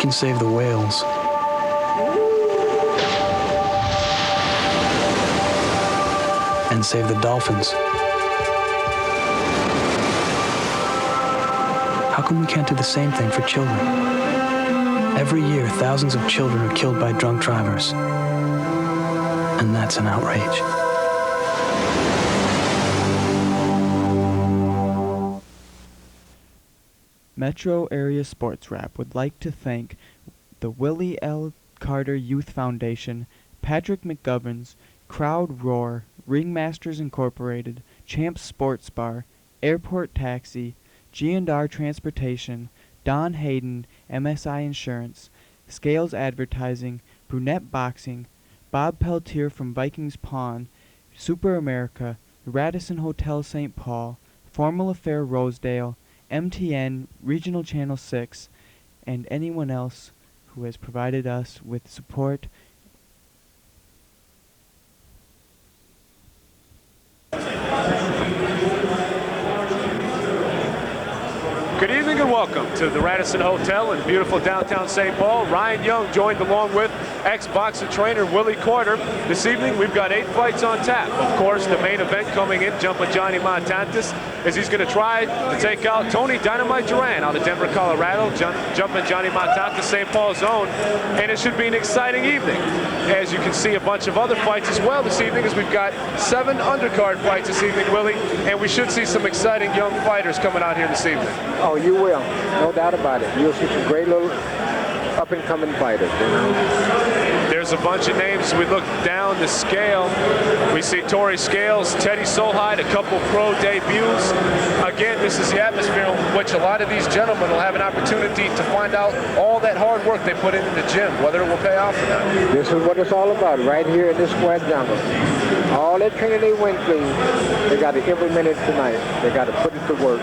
can save the whales. And save the dolphins. How come we can't do the same thing for children? Every year, thousands of children are killed by drunk drivers. And that's an outrage. Metro Area Sports Rap would like to thank the Willie L. Carter Youth Foundation, Patrick McGovern's, Crowd Roar, Ringmasters Incorporated, Champs Sports Bar, Airport Taxi, G&R Transportation, Don Hayden, MSI Insurance, Scales Advertising, Brunette Boxing, Bob Peltier from Vikings Pawn, Super America, Radisson Hotel St. Paul, Formal Affair Rosedale, MTN, Regional Channel 6, and anyone else who has provided us with support. Good evening and welcome to the Radisson Hotel in beautiful downtown St. Paul. Ryan Young joined along with ex-boxing trainer Willie Carter. This evening we've got 8 fights on tap. Of course, the main event coming in, Jumpin' Johnny Montantes, as he's going to try to take out Tony Dynamite Duran out of Denver, Colorado. Jumpin' Johnny Montantes, St. Paul's own. And it should be an exciting evening. As you can see, a bunch of other fights as well this evening, as we've got 7 undercard fights this evening, Willie. And we should see some exciting young fighters coming out here this evening. Oh, you will. No doubt about it. You'll see some great little up-and-coming fighters. You know? There's a bunch of names. We look down the scale. We see Torrey Scales, Teddy Solheid, a couple pro debuts. Again, this is the atmosphere in which a lot of these gentlemen will have an opportunity to find out all that hard work they put into the gym, whether it will pay off or not. This is what it's all about, right here in this square jungle. All that training they went through, they got it every minute tonight. They got to put it to work.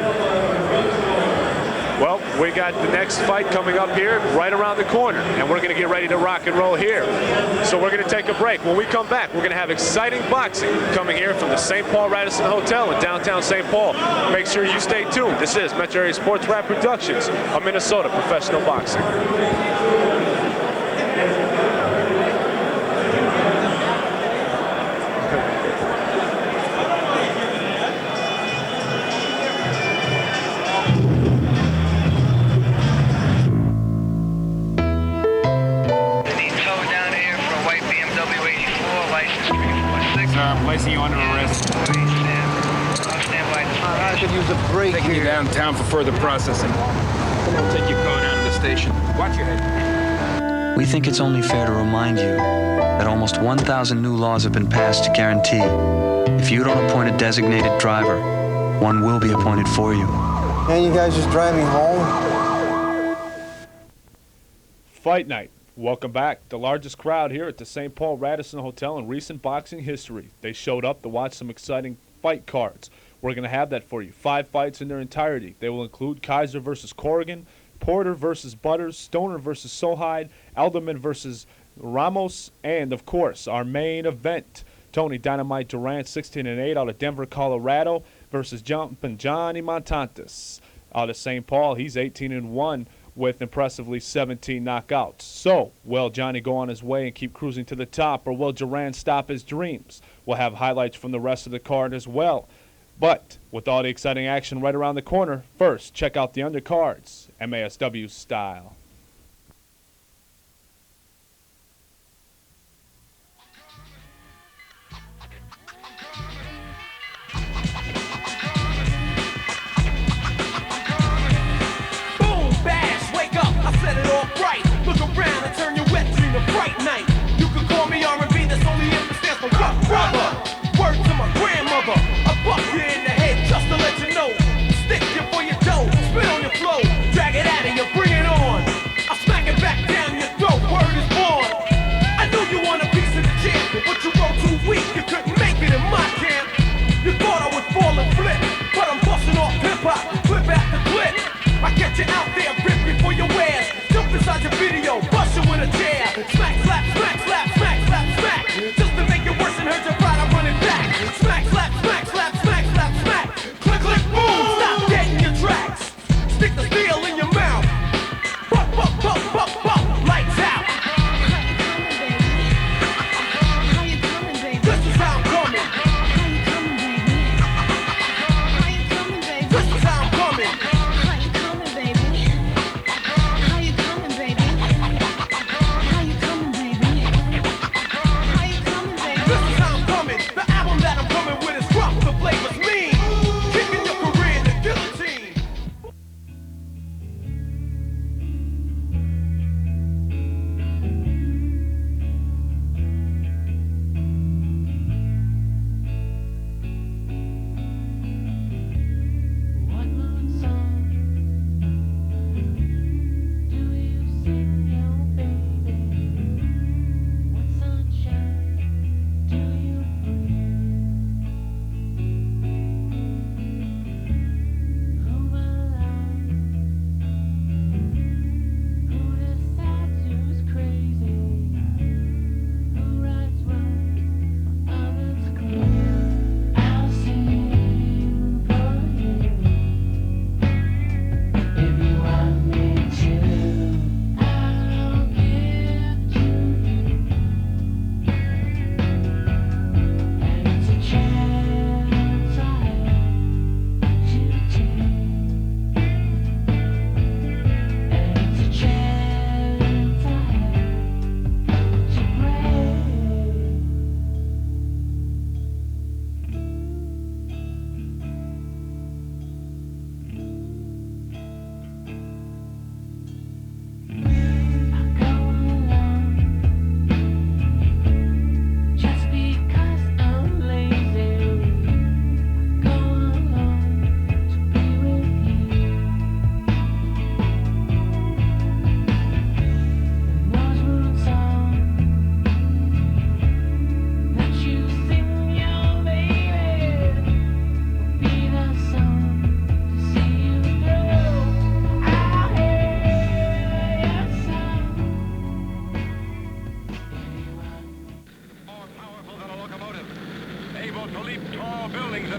Well, we got the next fight coming up here right around the corner, and we're going to get ready to rock and roll here. So we're going to take a break. When we come back, we're going to have exciting boxing coming here from the St. Paul Radisson Hotel in downtown St. Paul. Make sure you stay tuned. This is Metro Area Sports Rap Productions of Minnesota Professional Boxing. I'm placing you under arrest. I could use a break Taking you downtown for further processing. We'll take your car down to the station. Watch your head. We think it's only fair to remind you that almost 1,000 new laws have been passed to guarantee if you don't appoint a designated driver, one will be appointed for you. Can't you guys just drive me home? Fight night. Welcome back. The largest crowd here at the St. Paul Radisson Hotel in recent boxing history. They showed up to watch some exciting fight cards. We're going to have that for you. 5 fights in their entirety. They will include Kaiser versus Corrigan, Porter versus Butters, Stoner versus Solheid, Alderman versus Ramos, and, of course, our main event, Tony Dynamite Durant, 16-8 out of Denver, Colorado, versus Jumpin' Johnny Montantes out of St. Paul. He's 18-1. with impressively 17 knockouts. So, will Johnny go on his way and keep cruising to the top, or will Duran stop his dreams? We'll have highlights from the rest of the card as well. But with all the exciting action right around the corner, first, check out the undercards, MASW style. Bright night. You can call me R&B, that's only if it stands for rough brother. Word to my grandmother. I buck you in the head just to let you know. Stick you for your dough, spit on your flow, drag it out of you, bring it on.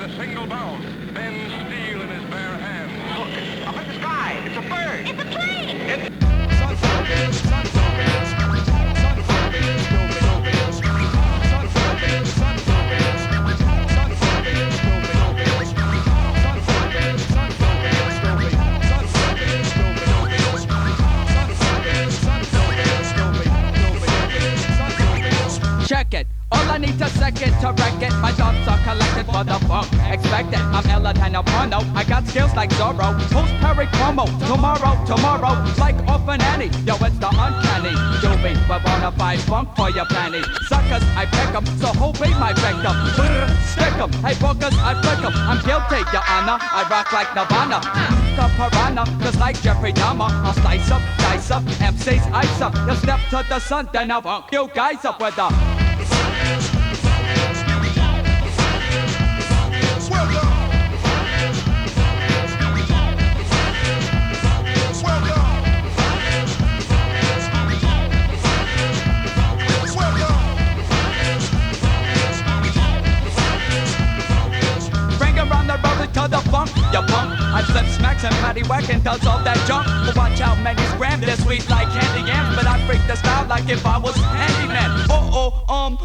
at a single bound, then steel in his bare hands. Look, up at the sky. It's a bird. It's a plane. Check it. All I need a second to wreck it. My thoughts are collected for the funk. Expect it. I'm Ella Porno. I got skills like Zorro. Post Perry promo. Tomorrow. Like off an Annie. Yo, it's the uncanny. Doobie, but wanna fight funk for your planning. Suckers, I pick 'em. So who be my victim? Stick 'em. Hey, bookers, I flick 'em. I'm guilty, your honor. I rock like Nirvana. The piranha. Cause like Jeffrey Dahmer, I'll slice up, dice up. MC's ice up. You step to the sun, then I'll funk you guys up with a. To the funk, you punk. I flip smacks and patty whack and does all that junk. But watch how many scram, they're sweet like candy yams. But I freak the style like if I was handyman.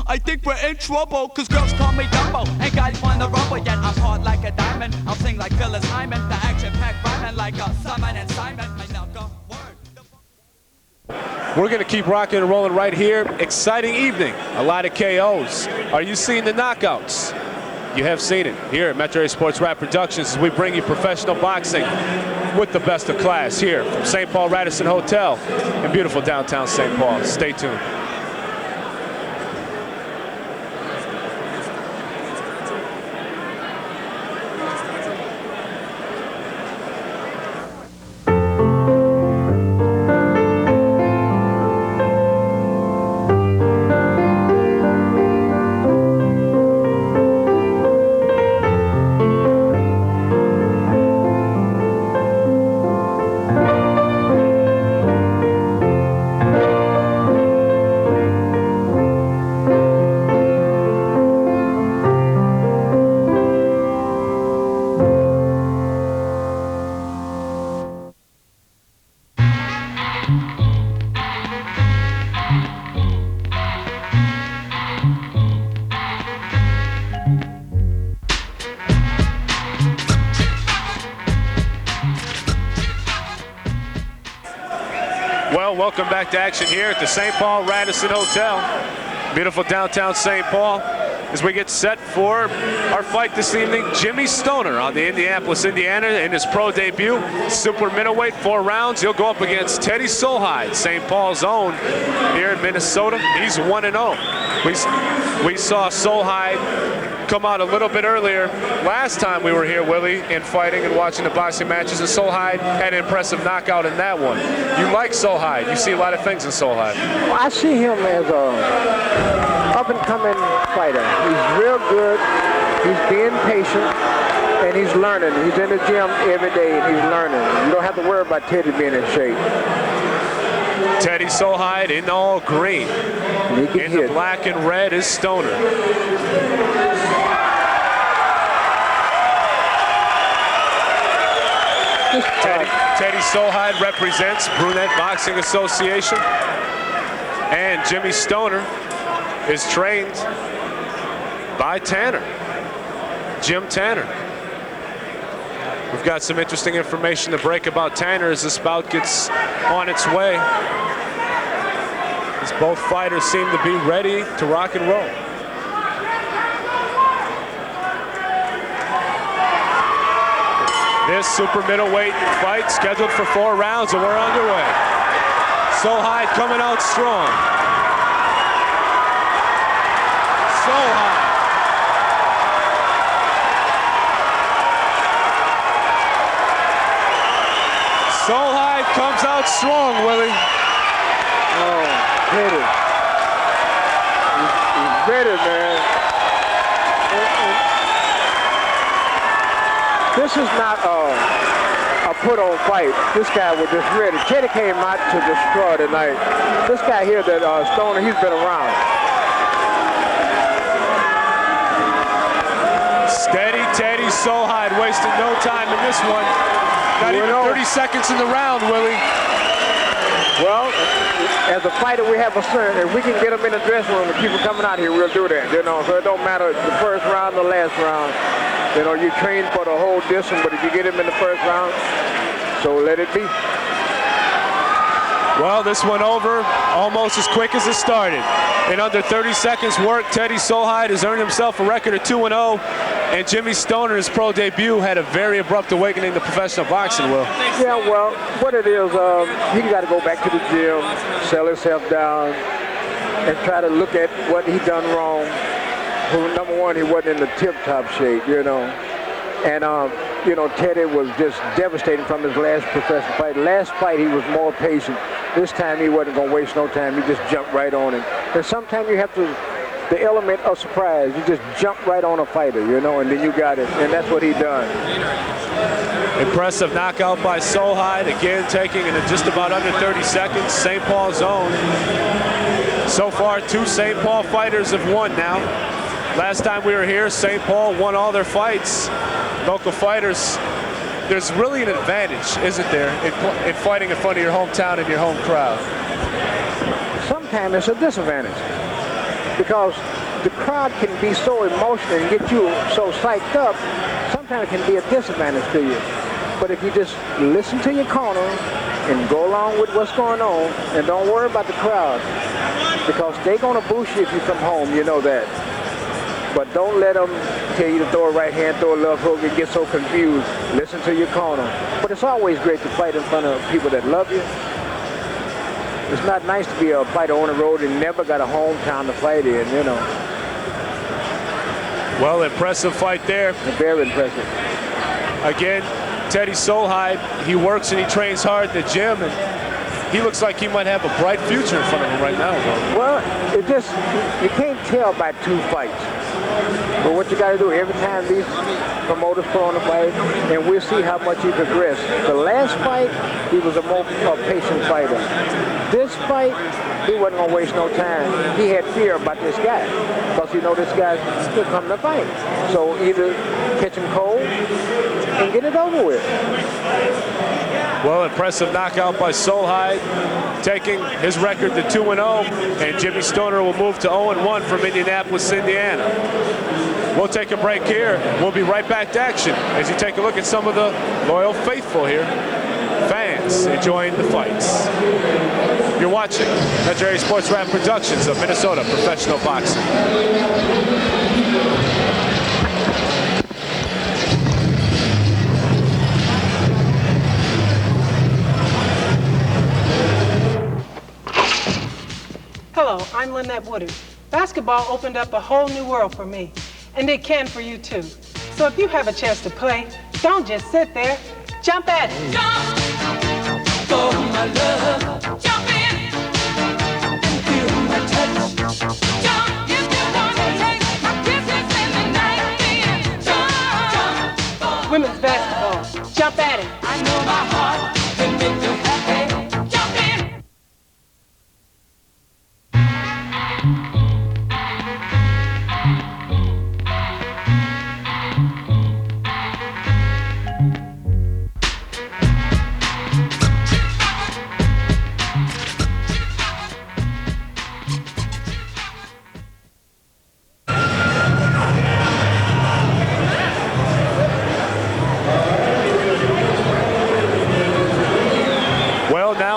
I think we're in trouble. Cause girls call me Dumbo and guys wanna rumble. Yet I'm hard like a diamond. I'll sing like Phyllis Hyman. The action-packed rhyming like a Simon and Simon. I know the word. We're going to keep rocking and rolling right here. Exciting evening. A lot of KOs. Are you seeing the knockouts? You have seen it here at Metro Area Sports Rap Productions as we bring you professional boxing with the best of class here from St. Paul Radisson Hotel in beautiful downtown St. Paul. Stay tuned. Welcome back to action here at the St. Paul Radisson Hotel. Beautiful downtown St. Paul as we get set for our fight this evening. Jimmy Stoner on the Indianapolis, Indiana in his pro debut. Super middleweight, 4 rounds. He'll go up against Teddy Solheim, St. Paul's own here in Minnesota. He's 1-0. We saw Solheim come out a little bit earlier last time we were here, Willie, in fighting and watching the boxing matches, and Solheim had an impressive knockout in that one. You like Solheim. You see a lot of things in Solheim. Well, I see him as a up-and-coming fighter. He's real good. He's being patient, and he's learning. He's in the gym every day, and he's learning. You don't have to worry about Teddy being in shape. Teddy Solheim in all green. In the black and red is Stoner. Teddy Solheim represents Brunette Boxing Association, and Jimmy Stoner is trained by Tanner, Jim Tanner. We've got some interesting information to break about Tanner as this bout gets on its way, as both fighters seem to be ready to rock and roll. This super middleweight fight scheduled for 4 rounds, and we're underway. Solheim coming out strong. Solheim comes out strong, Willie. Oh, hit it. He's ready, man. This is not a put-on fight. This guy was just ready. Teddy came out to destroy tonight. This guy here, that Stoner, he's been around. Steady Teddy. Solheim wasting no time in this one. Not even 30 seconds in the round, Willie. Well, as a fighter, we have a certain, if we can get them in the dressing room and keep them coming out here, we'll do that, you know. So it don't matter the first round or the last round. You know, you train for the whole distance, but if you get him in the first round, so let it be. Well, this went over almost as quick as it started. In under 30 seconds work, Teddy Solheim has earned himself a record of 2-0, and Jimmy Stoner, his pro debut, had a very abrupt awakening to professional boxing, Will. Yeah, well, what it is, he got to go back to the gym, sell himself down, and try to look at what he done wrong. Well, number one, he wasn't in the tip-top shape, you know. And, you know, Teddy was just devastating from his last professional fight. Last fight, he was more patient. This time, he wasn't going to waste no time. He just jumped right on him. And sometimes you have to, the element of surprise, you just jump right on a fighter, you know, and then you got it. And that's what he done. Impressive knockout by Solheim, again taking in just about under 30 seconds. St. Paul's own. So far, 2 St. Paul fighters have won now. Last time we were here, St. Paul won all their fights. Local fighters, there's really an advantage, isn't there, in fighting in front of your hometown and your home crowd? Sometimes it's a disadvantage because the crowd can be so emotional and get you so psyched up. Sometimes it can be a disadvantage to you. But if you just listen to your corner and go along with what's going on and don't worry about the crowd, because they're going to boost you if you come home, you know that. But don't let them tell you to throw a right hand, throw a left hook, and get so confused. Listen to your corner. But it's always great to fight in front of people that love you. It's not nice to be a fighter on the road and never got a hometown to fight in, you know. Well, impressive fight there. Very impressive. Again, Teddy Solheim, he works and he trains hard at the gym, and he looks like he might have a bright future in front of him right now, though. Well, it just, you can't tell by 2 fights. But what you got to do every time these promoters put on a fight, and we'll see how much he progressed. The last fight, he was a more patient fighter. This fight, he wasn't going to waste no time. He had fear about this guy because he know this guy's still coming to fight. So either catch him cold and get it over with. Well, impressive knockout by Solheim, taking his record to 2-0, and Jimmy Stoner will move to 0-1 from Indianapolis, Indiana. We'll take a break here. We'll be right back to action as you take a look at some of the loyal faithful here, fans enjoying the fights. You're watching Legendary Sports Rap Productions of Minnesota Professional Boxing. Hello, I'm Lynette Woodard. Basketball opened up a whole new world for me, and it can for you too. So if you have a chance to play, don't just sit there, jump at it. Jump for my love. Jump in and feel my touch. Jump if you want to take my kisses in the night. Then jump. Women's basketball, jump at it. I know my heart can make you happy. Jump in.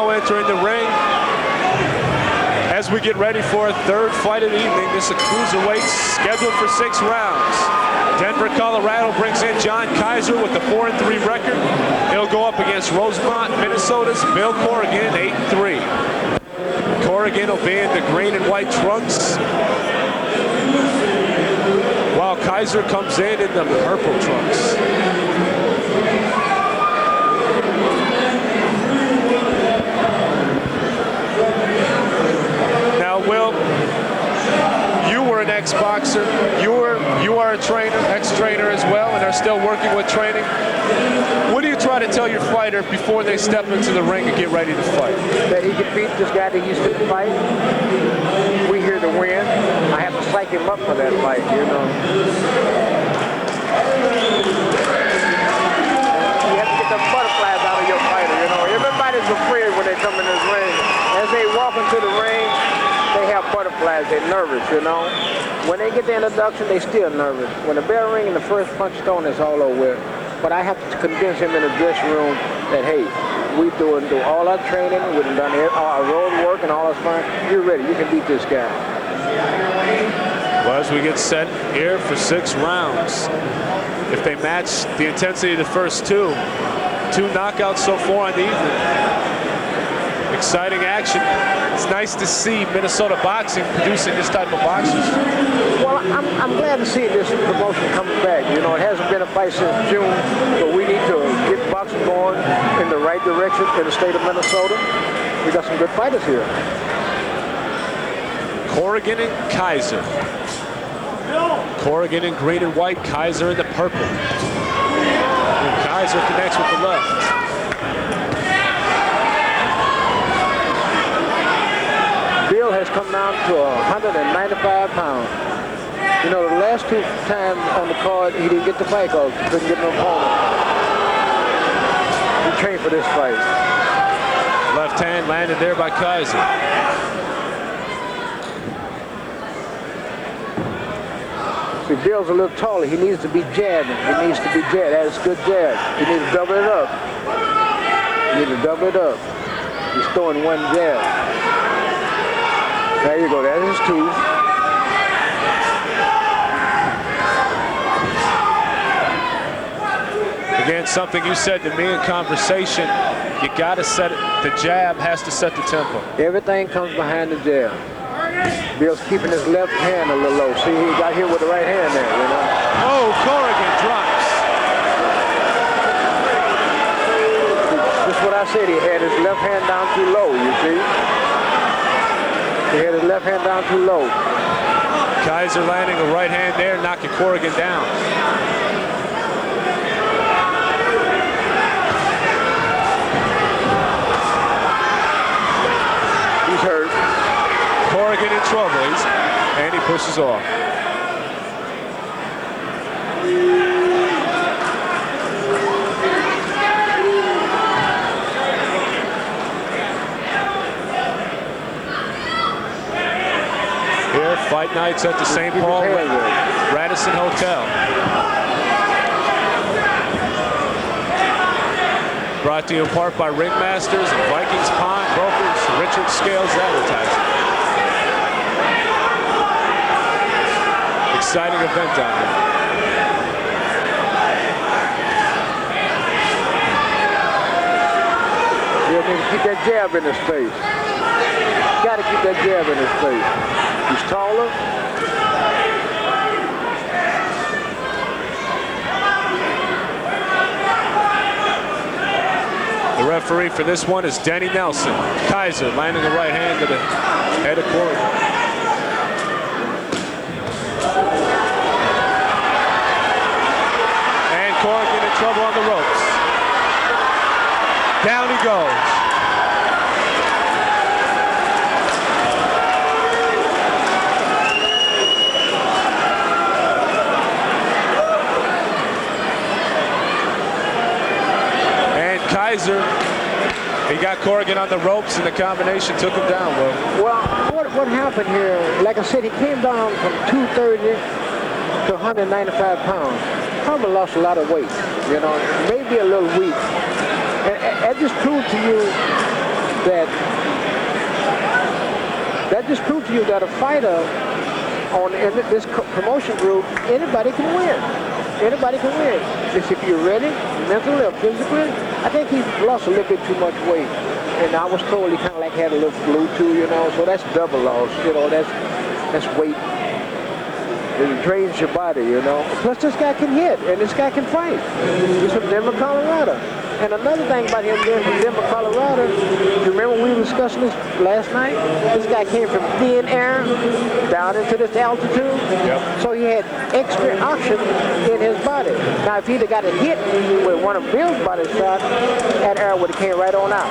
Entering the ring as we get ready for a 3rd fight of the evening. This is a cruiserweight scheduled for 6 rounds. Denver, Colorado brings in John Kaiser with a 4-3 record. He'll go up against Rosemont, Minnesota's Bill Corrigan, 8-3. Corrigan will be in the green and white trunks, while Kaiser comes in the purple trunks. Will, you were an ex-boxer. You are a trainer, ex-trainer as well, and are still working with training. What do you try to tell your fighter before they step into the ring and get ready to fight? That he can beat this guy that he's to fight. We here to win. I have to psych him up for that fight, you know. guys, they're nervous, you know. When they get the introduction, they still nervous. When the bell ring and the first punch thrown, it's all over with. But I have to convince him in the dressing room that, hey, we do all our training, we've done our road work and all our fun. You're ready, you can beat this guy. Well, as we get set here for 6 rounds, if they match the intensity of the first 2 knockouts so far on the evening. Exciting action. It's nice to see Minnesota boxing producing this type of boxers. Well, I'm glad to see this promotion coming back. You know, it hasn't been a fight since June, but we need to get boxing going in the right direction in the state of Minnesota. We got some good fighters here. Corrigan and Kaiser. Corrigan in green and white, Kaiser in the purple. And Kaiser connects with the left. Bill has come down to 195 pounds. You know, the last 2 times on the card, he didn't get the fight because he couldn't get no opponent. He trained for this fight. Left hand landed there by Kaiser. See, Bill's a little taller. He needs to be jabbing. He needs to be jabbed. That's a good jab. He needs to double it up. He needs to double it up. He's throwing one jab. There you go. That is 2. Again, something you said to me in conversation, you got to set it. The jab has to set the tempo. Everything comes behind the jab. Bill's keeping his left hand a little low. See, he got here with the right hand there, you know. Oh, Corrigan drops. This is what I said. He had his left hand down too low, you see. He had his left hand down too low. Kaiser landing a right hand there, knocking Corrigan down. He's hurt. Corrigan in trouble, and he pushes off. Here, fight nights at the St. Paul Radisson Hotel. Brought to you in part by Ringmasters and Vikings Pond Brokers, Richard Scales Advertising. Exciting event down here. You need to keep that jab in his face. Got to keep that jab in his face. He's taller. The referee for this one is Denny Nelson. Kaiser landing a right hand to the head of Corrigan. And Corrigan in trouble on the ropes. Down he goes. Kaiser, he got Corrigan on the ropes, and the combination took him down. Well, what happened here, like I said, he came down from 230 to 195 pounds. Probably lost a lot of weight, you know, maybe a little weak. And that just proved to you that a fighter in this promotion group, anybody can win. Anybody can win. Just if you're ready, mentally or physically. I think he lost a little bit too much weight. And I was told he kind of like had a little flu too, you know, so that's double loss, you know, that's weight. It drains your body, you know. Plus this guy can hit, and this guy can fight. He's from Denver, Colorado. And another thing about him being from Denver, Colorado, you remember we were discussing this last night? This guy came from thin air down into this altitude. Yep. So he had extra oxygen in his body. Now, if he'd have got a hit with one of Bill's body shots, that air would have came right on out.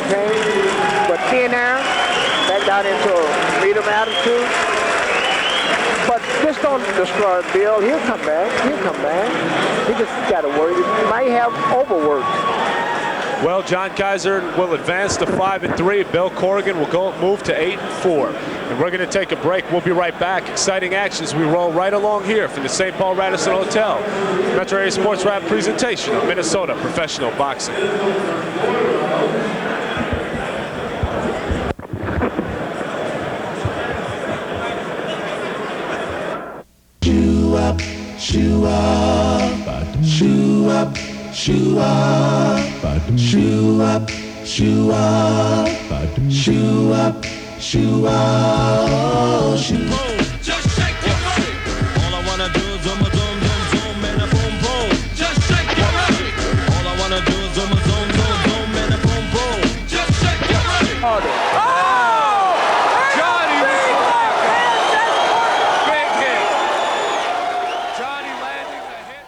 Okay? But thin air, back down into a medium altitude. But just don't destroy Bill. He'll come back. He'll come back. He just got to worry. He might have overworked. Well, John Kaiser will advance to 5-3. Bill Corrigan will move to 8-4. And we're going to take a break. We'll be right back. Exciting actions. We roll right along here from the St. Paul Radisson Hotel. Metro Area Sports Wrap presentation of Minnesota professional boxing. Shoe up, shoe up, shoe up, shoe up, shoe up, shoe up, shoe up, shoe up, shoe up. Just shake your body. All I wanna do is zoom, zoom, zoom, zoom, and a boom, boom. Just shake your body. All I wanna do is zoom, zoom, zoom, zoom, and a boom, boom. Just shake your body. Johnny with the knockout. Big hit. Johnny landing the hit.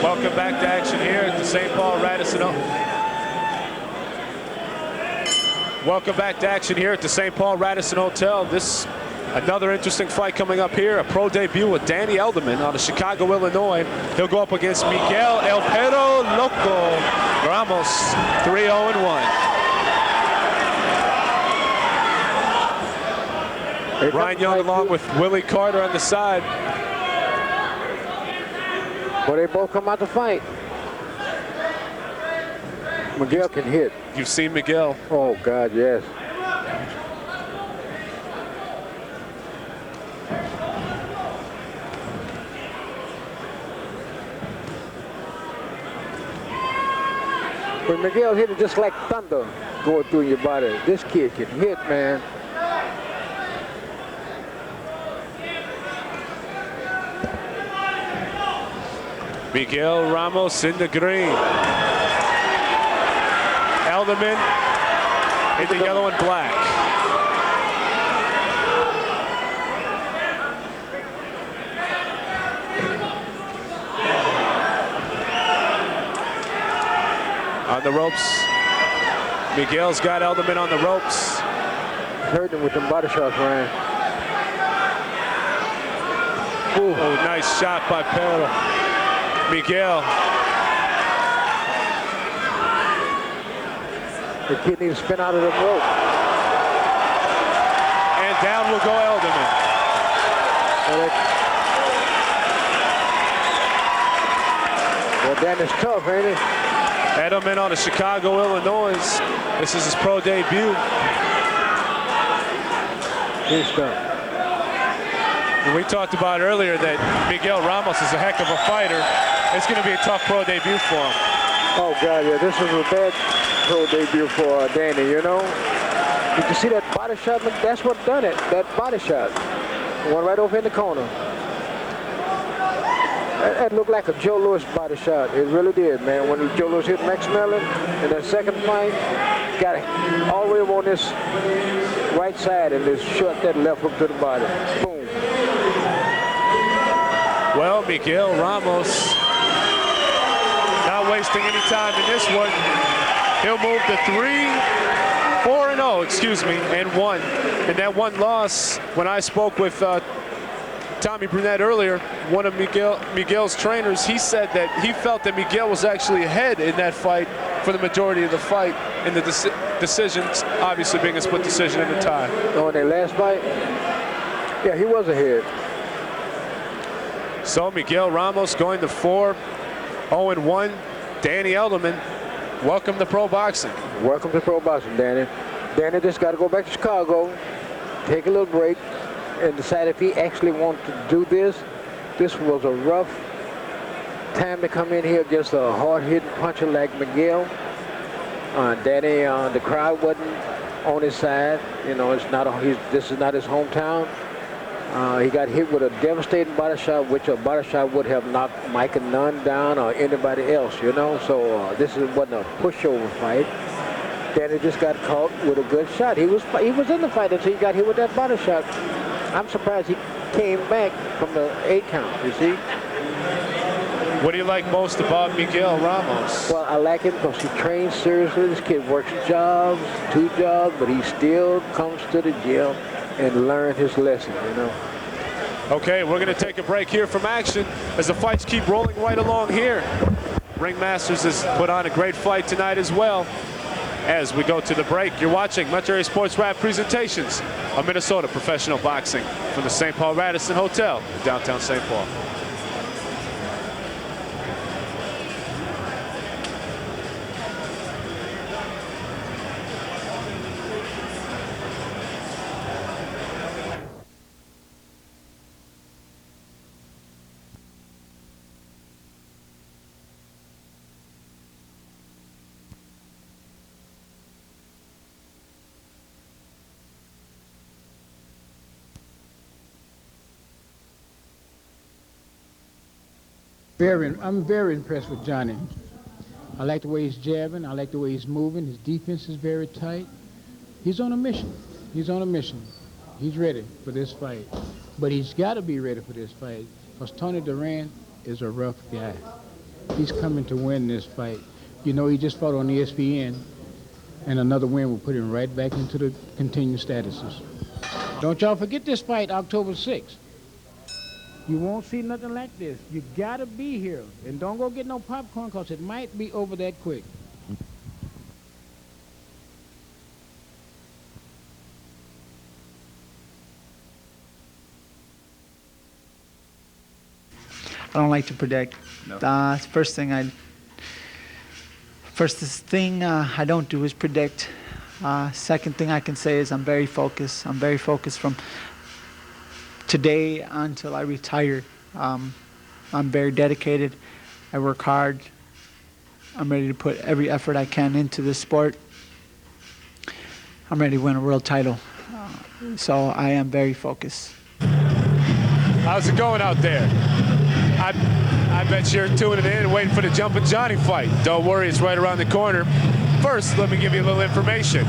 Welcome back to action here at the St. Paul Radisson. Welcome back to action here at the St. Paul Radisson Hotel. This another interesting fight coming up here. A pro debut with Danny Elderman out of Chicago, Illinois. He'll go up against Miguel El Pero Loco Ramos, 3-0-1. Ryan Young along with Willie Carter on the side. Well, they both come out to fight. Miguel can hit. You've seen Miguel. Oh, God, yes. When Miguel hit it just like thunder going through your body. This kid can hit, man. Miguel Ramos in the green. Elderman in the yellow and black. On the ropes. Miguel's got Elderman on the ropes. Hurt him with them body shots, Ryan. Ooh. Oh, nice shot by Pero. Miguel. The kid needs to spin out of the rope. And down will go Elderman. Well, Dan is tough, ain't he? Elderman out of Chicago, Illinois. This is his pro debut. He's tough. And we talked about earlier that Miguel Ramos is a heck of a fighter. It's going to be a tough pro debut for him. Oh, God, yeah, this was a bad pro debut for Danny, you know? Did you see that body shot? That's what done it, that body shot. One right over in the corner. That looked like a Joe Louis body shot. It really did, man. When Joe Louis hit Max Mellon in that second fight, got it all the way over on this right side and just shot that left hook to the body. Boom. Well, Miguel Ramos not wasting any time in this one. He'll move to 4-0, excuse me, and 1. And that one loss, when I spoke with Tommy Brunette earlier, one of Miguel's trainers, he said that he felt that Miguel was actually ahead in that fight for the majority of the fight, in the decisions obviously being a split decision in the tie. Oh, in that last fight? Yeah, he was ahead. So Miguel Ramos going to 4-0-1. Danny Elderman, welcome to pro boxing. Welcome to pro boxing, Danny. Danny just got to go back to Chicago, take a little break, and decide if he actually wants to do this. This was a rough time to come in here against a hard-hitting puncher like Miguel. Danny, the crowd wasn't on his side. You know, this is not his hometown. He got hit with a devastating body shot, which a body shot would have knocked Micah Nunn down or anybody else, you know. So this wasn't a pushover fight. Danny just got caught with a good shot. He was in the fight until he got hit with that body shot. I'm surprised he came back from the 8 count, you see. What do you like most about Miguel Ramos? Well, I like him because he trains seriously. This kid works jobs, 2 jobs, but he still comes to the gym and learns his lesson, you know. Okay, we're going to take a break here from action as the fights keep rolling right along here. Ringmasters has put on a great fight tonight as well. As we go to the break, you're watching Metro Area Sports Rap presentations of Minnesota professional boxing from the St. Paul Radisson Hotel in downtown St. Paul. I'm very impressed with Johnny. I like the way he's jabbing. I like the way he's moving. His defense is very tight. He's on a mission. He's on a mission. He's ready for this fight. But he's got to be ready for this fight because Tony Duran is a rough guy. He's coming to win this fight. You know, he just fought on ESPN, and another win will put him right back into the continued statuses. Don't y'all forget this fight, October 6th. You won't see nothing like this. You gotta be here. And don't go get no popcorn because it might be over that quick. I don't like to predict. No. First thing I don't do is predict. Second thing I can say is I'm very focused. I'm very focused from today until I retire. I'm very dedicated. I work hard. I'm ready to put every effort I can into this sport. I'm ready to win a world title. So I am very focused. How's it going out there? I bet you're tuning in and waiting for the Jumpin' Johnny fight. Don't worry, it's right around the corner. First, let me give you a little information.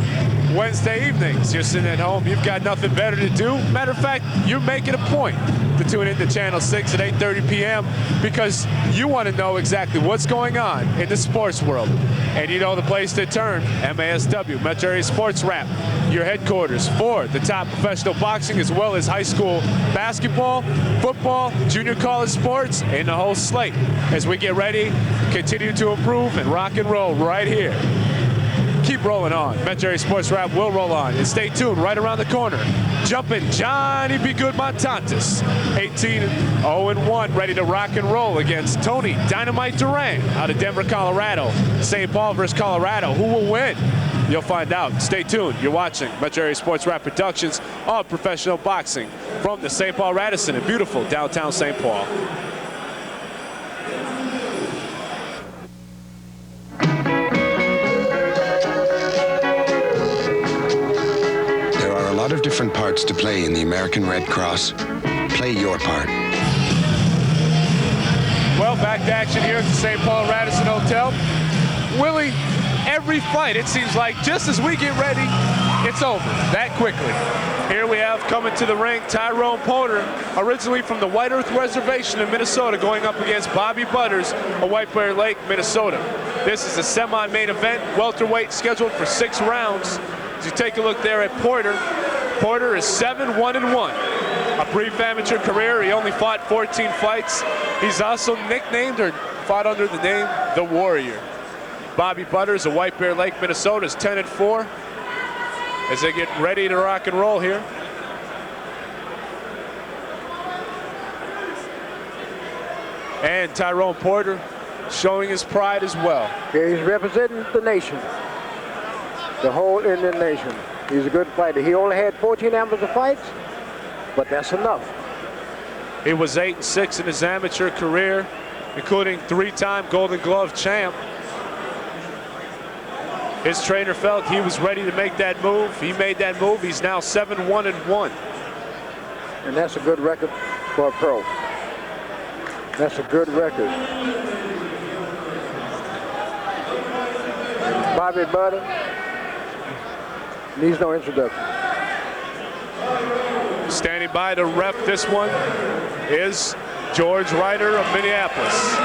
Wednesday evenings, you're sitting at home, you've got nothing better to do. Matter of fact, you're making a point to tune in to Channel 6 at 8:30 p.m. because you want to know exactly what's going on in the sports world. And you know the place to turn, MASW, Metro Area Sports Rap, your headquarters for the top professional boxing as well as high school basketball, football, junior college sports, and the whole slate as we get ready, continue to improve and rock and roll right here. Keep rolling on. Metro Area Sports Rap will roll on. And stay tuned right around the corner. Jumpin' Johnny Be Good Montantes. 18-0-1, ready to rock and roll against Tony Dynamite Duran out of Denver, Colorado. St. Paul versus Colorado. Who will win? You'll find out. Stay tuned. You're watching Metro Area Sports Rap Productions of professional boxing from the St. Paul Radisson in beautiful downtown St. Paul. A lot of different parts to play in the American Red Cross. Play your part. Well, back to action here at the St. Paul Radisson Hotel. Willie, every fight, it seems like just as we get ready, it's over that quickly. Here we have coming to the ring Tyrone Porter, originally from the White Earth Reservation in Minnesota, going up against Bobby Butters of White Bear Lake, Minnesota. This is a semi-main event, welterweight, scheduled for 6 rounds. As you take a look there at Porter, Porter is 7-1-1. A brief amateur career. He only fought 14 fights. He's also nicknamed or fought under the name The Warrior. Bobby Butters of White Bear Lake, Minnesota is 10-4 as they get ready to rock and roll here. And Tyrone Porter showing his pride as well. Yeah, he's representing the nation. The whole Indian nation. He's a good fighter. He only had 14 amateur fights, but that's enough. He was 8-6 in his amateur career, including 3-time Golden Glove champ. His trainer felt he was ready to make that move. He made that move. He's now 7-1-1. And that's a good record for a pro. That's a good record. Bobby Butters needs no introduction. Standing by to ref this one is George Ryder of Minneapolis.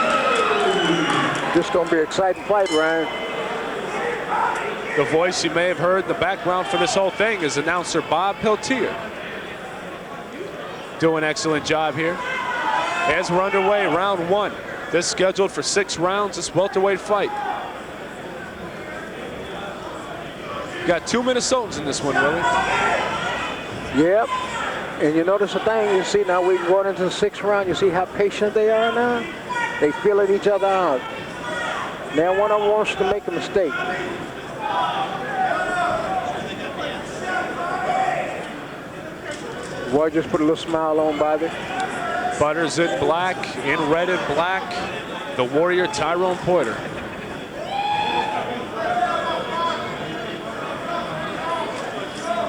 This is going to be an exciting fight, Ryan. The voice you may have heard in the background for this whole thing is announcer Bob Peltier. Doing an excellent job here. As we're underway, round one. This scheduled for 6 rounds, this welterweight fight. Got 2 Minnesotans in this one, Willie. Yep. And you notice the thing, you see now we're going into the 6th round, you see how patient they are now? They feeling each other out. Now one of them wants to make a mistake. Boy, just put a little smile on Bobby. Butters in black, in red and black, the Warrior Tyrone Porter.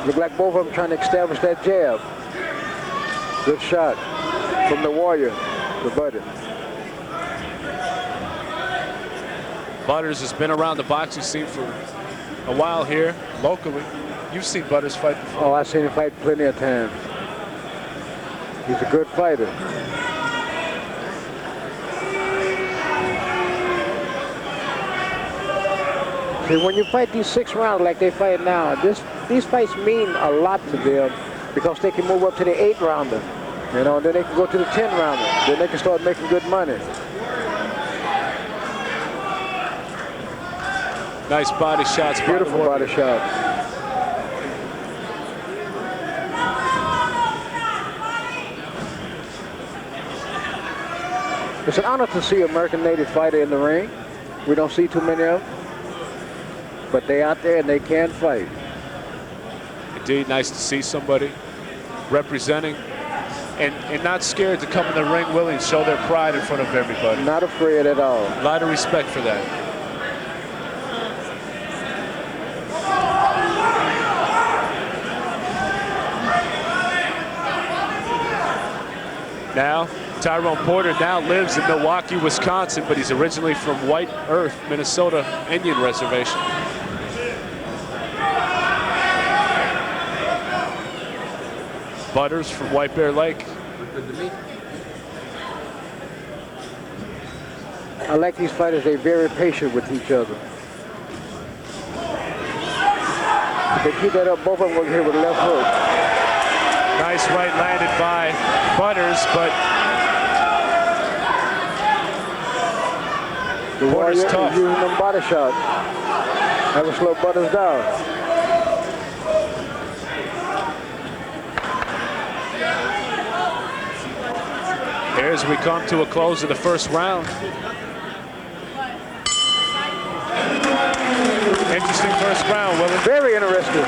Look like both of them trying to establish that jab. Good shot from the Warrior to Butters. Butters has been around the boxing scene for a while here, locally. You've seen Butters fight before. Oh, I've seen him fight plenty of times. He's a good fighter. See, when you fight these 6 rounds like they fight now, these fights mean a lot to them because they can move up to the 8th rounder. You know, then they can go to the 10th rounder. Then they can start making good money. Nice body shots. Beautiful body shot. It's an honor to see an American native fighter in the ring. We don't see too many of them. But they out there and they can fight. Indeed, nice to see somebody representing and not scared to come in the ring, Willie, and show their pride in front of everybody. Not afraid at all. A lot of respect for that. Now, Tyrone Porter now lives in Milwaukee, Wisconsin, but he's originally from White Earth, Minnesota Indian Reservation. Butters from White Bear Lake. I like these fighters, they're very patient with each other. If they keep that up, both of them will hit with a left hook. Nice right landed by Butters, but the Porter's Warrior tough. is using them body shots. That will slow Butters down. Here as we come to a close of the first round. Interesting first round, Willie. Very interesting.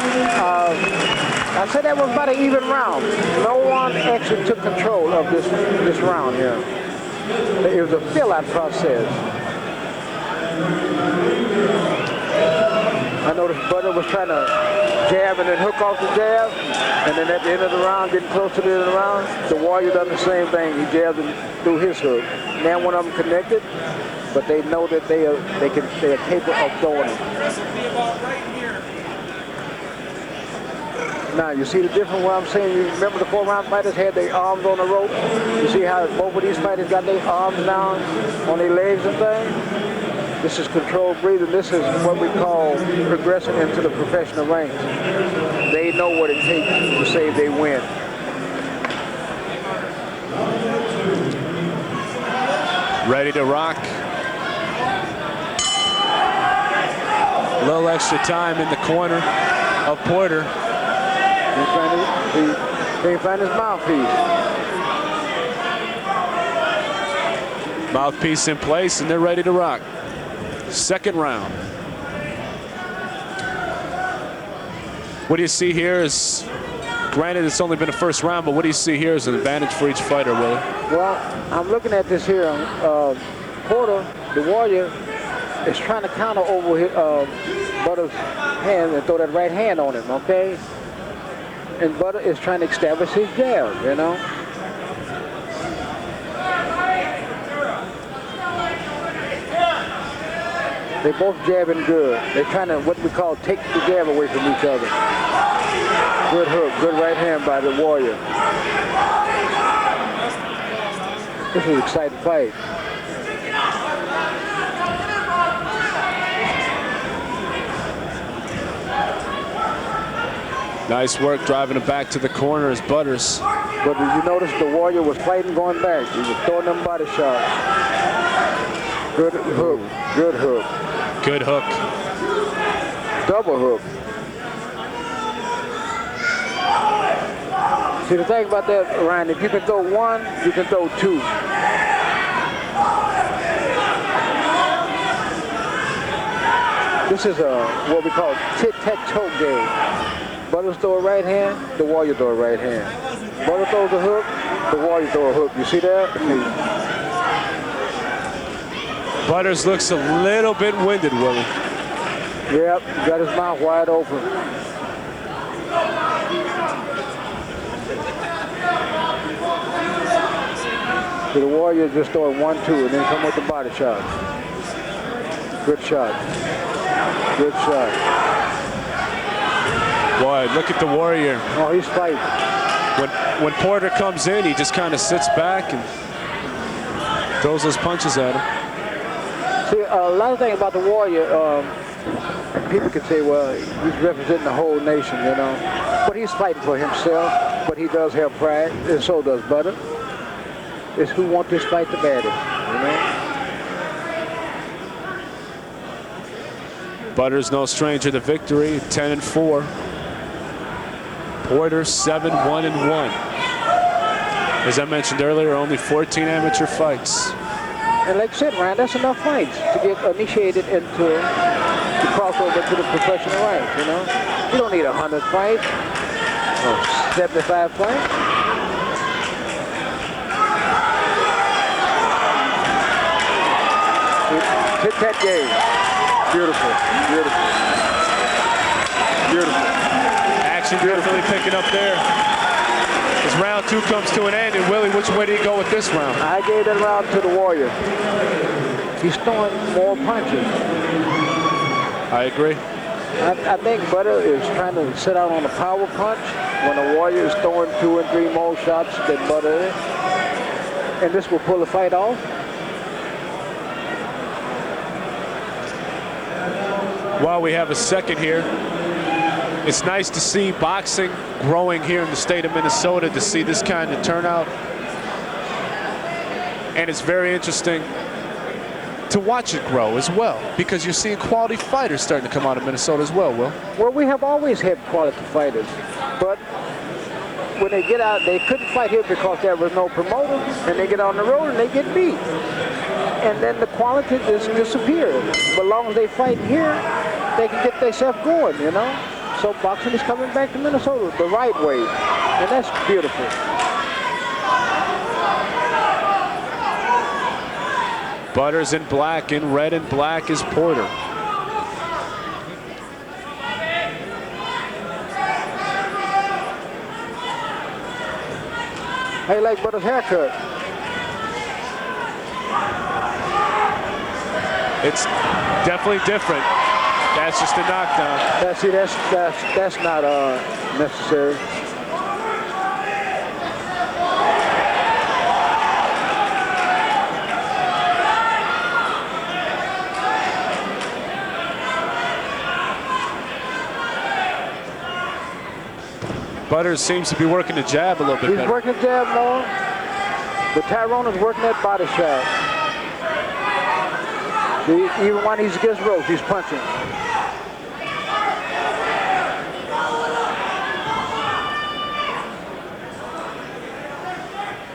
I said that was about an even round. No one actually took control of this round here. It was a fill-out process. I noticed Butter was trying to jab and then hook off the jab, and then at the end of the round, getting close to the end of the round, the Warrior done the same thing. He jabbed and threw his hook. Now one of them connected, but they know that they are capable of throwing it. Now, you see the difference what I'm saying? You remember the 4-round fighters had their arms on the rope? You see how both of these fighters got their arms down on their legs and things? This is controlled breathing. This is what we call progressing into the professional ranks. They know what it takes to say they win. Ready to rock. A little extra time in the corner of Porter. Can't find his mouthpiece. Mouthpiece in place, and they're ready to rock. Second round. What do you see here is, granted it's only been a first round, but what do you see here as an advantage for each fighter, Willie? Well, I'm looking at this here. Porter, the Warrior, is trying to counter over his, Butter's hand and throw that right hand on him, okay? And Butter is trying to establish his jab, you know? They both jabbing good. They're trying to, what we call, take the jab away from each other. Good hook, good right hand by the Warrior. This is an exciting fight. Nice work driving it back to the corner as Butters. But did you notice the Warrior was fighting going back? He was throwing them body shots. Good hook. Good hook. Good hook. Double hook. See, the thing about that, Ryan, if you can throw one, you can throw two. This is what we call tit-tat-toe game. Butters throw a right hand, the Warrior throw a right hand. Butter throws a hook, the Warrior throw a hook. You see that? Butters looks a little bit winded, Willie. Yep, got his mouth wide open. So the Warrior just throwing 1-2 and then come with the body shot. Good shot. Good shot. Boy, look at the Warrior. Oh, he's fighting. When Porter comes in, he just kind of sits back and throws those punches at him. See, a lot of things about the Warrior, people can say, well, he's representing the whole nation, you know. But he's fighting for himself, but he does have pride, and so does Butter. It's who wants this fight the baddest, you know. Butter's no stranger to victory, 10-4. Porter 7-1-1. As I mentioned earlier, only 14 amateur fights. And like I said, Ryan, that's enough fights to get initiated into the crossover to the professional ranks, you know. You don't need 100 fights or 75 fights. Hit that game. Beautiful, beautiful, beautiful. Action definitely picking up there. As round 2 comes to an end, and Willie, which way do you go with this round? I gave that round to the Warrior. He's throwing more punches. I agree. I think Butter is trying to sit out on a power punch when the Warrior is throwing 2 and 3 more shots than Butter is. And this will pull the fight off. While we have a second here, it's nice to see boxing growing here in the state of Minnesota, to see this kind of turnout. And it's very interesting to watch it grow as well, because you're seeing quality fighters starting to come out of Minnesota as well, Will. Well, we have always had quality fighters, but when they get out, they couldn't fight here because there was no promoter, and they get on the road and they get beat. And then the quality just disappears. But as long as they fight here, they can get themselves going, you know? So boxing is coming back to Minnesota the right way, and that's beautiful. Butters in black, in red and black is Porter. How you like Butter's haircut? It's definitely different. That's just a knockdown. See, that's not necessary. Butters seems to be working the jab a little bit better. He's working the jab more. But Tyrone is working that body shot. See, even when he's against ropes, he's punching.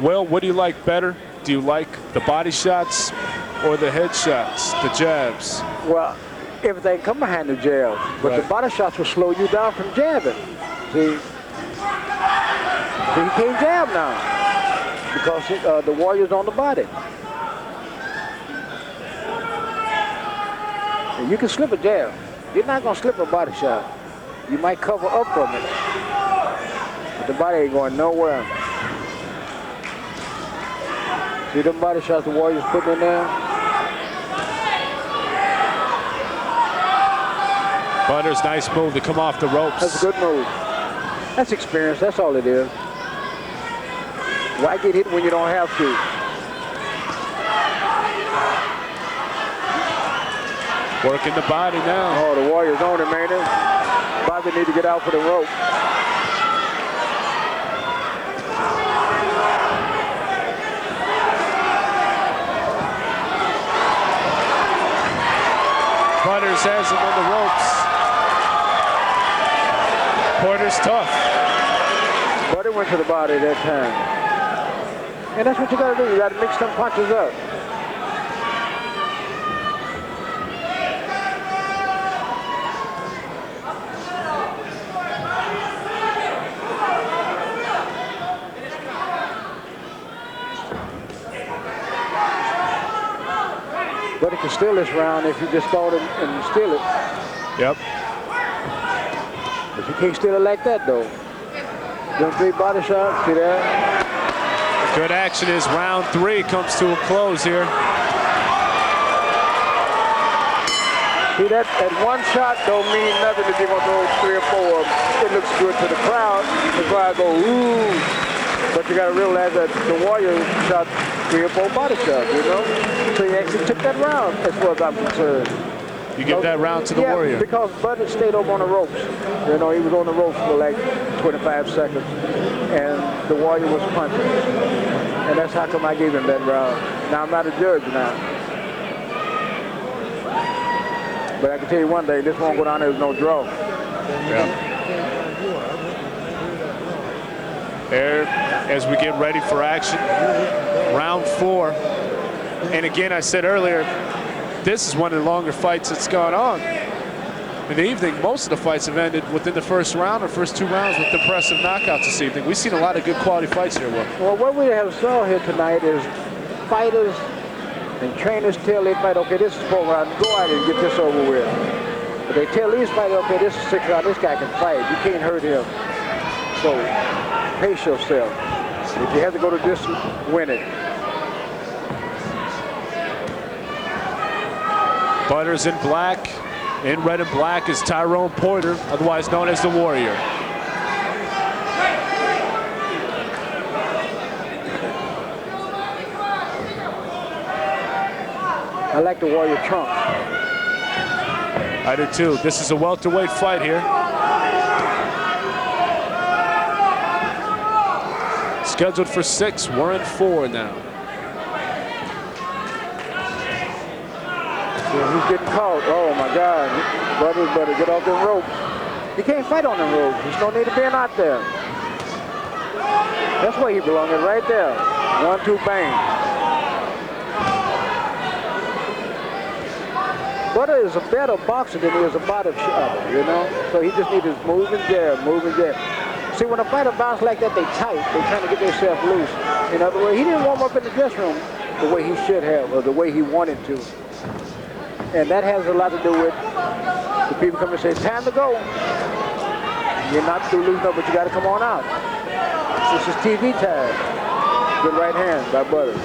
Well, what do you like better? Do you like the body shots or the head shots, the jabs? Well, everything come behind the jab, but Right. the body shots will slow you down from jabbing. See, he can't jab now because the Warrior's on the body. And you can slip a jab. You're not gonna slip a body shot. You might cover up from it, but the body ain't going nowhere. See them body shots the Warriors putting in there? Butters, nice move to come off the ropes. That's a good move. That's experience, that's all it is. Why get hit when you don't have to? Working the body now. Oh, the Warriors on him, ain't it? Bobby need to get out for the rope. Butters has him on the ropes. Porter's tough. But it went to the body that time. And that's what you got to do. You got to mix them punches up. But he can steal this round if you just go and steal it. Yep. But you can't steal it like that, though. Them 3 body shots, see that? Good action as round 3 comes to a close here. See, that one shot don't mean nothing if you're going to throw 3 or 4 of them. It looks good to the crowd. That's why I go, ooh. But you got to realize that the Warrior shot 3 or 4 body shots, you know? So he actually took that round, as far as I'm concerned. You give that round to the Warrior. Because Bud stayed over on the ropes. You know, he was on the ropes for like 25 seconds. And the Warrior was punching. And that's how come I gave him that round. Now, I'm not a judge now. But I can tell you one thing, this won't go down there with no draw. Yeah. There, as we get ready for action, round 4. And again, I said earlier, this is one of the longer fights that's gone on in the evening. Most of the fights have ended within the first round or first 2 rounds with impressive knockouts this evening. We've seen a lot of good quality fights here, Will. Well, what we have saw here tonight is fighters and trainers tell their fight, okay, this is 4 rounds, go out and get this over with. But they tell these fighters, okay, this is 6 rounds, this guy can fight. You can't hurt him. So pace yourself. If you have to go to this, win it. Butters in black. In red and black is Tyrone Porter, otherwise known as the Warrior. I like the Warrior trunk. I do too. This is a welterweight fight here. Scheduled for 6, we're in 4 now. Yeah, he's getting caught. Oh my God. Brothers better get off them ropes. You can't fight on them ropes. There's no need of being out there. That's where he belongs, right there. 1, 2, bang. Butter is a better boxer than he is a body shot, you know? So he just needs to move and jab, move and jab. See, when a fighter bounce like that, they tight. They're trying to get themselves loose. In other words, he didn't warm up in the dressing room the way he should have, or the way he wanted to. And that has a lot to do with the people come and say, it's time to go. You're not too loose, no, but you got to come on out. This is TV time. Good right hand by Butters.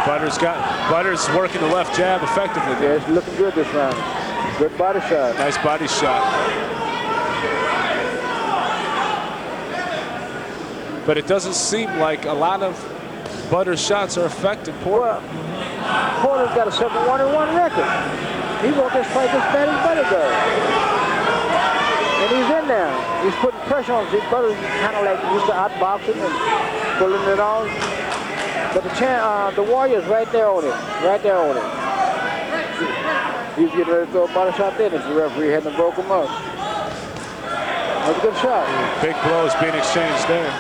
Butters working the left jab effectively. Yeah, it's looking good this round. Good body shot. Nice body shot. But it doesn't seem like a lot of Butters shots are effective. Well, Porter's got a 7-1-1 record. He won't just fight this bad as Butter does. And he's in there. He's putting pressure on him. Butters kind of like used to outboxing and pulling it on. But the Warrior's right there on it. Right there on it. He's getting ready to throw a body shot there if the referee hadn't broke him up. That's a good shot. Big blows being exchanged there.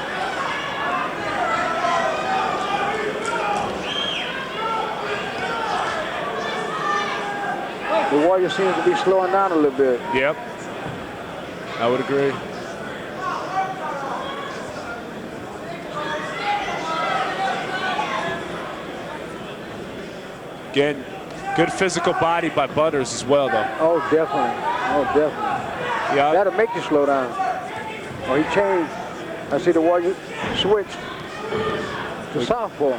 The Warrior seems to be slowing down a little bit. Yep. I would agree. Again, good physical body by Butters as well, though. Oh, definitely. Oh, definitely. Yeah. That'll make you slow down. Oh, he changed. I see the Warrior switched to southpaw.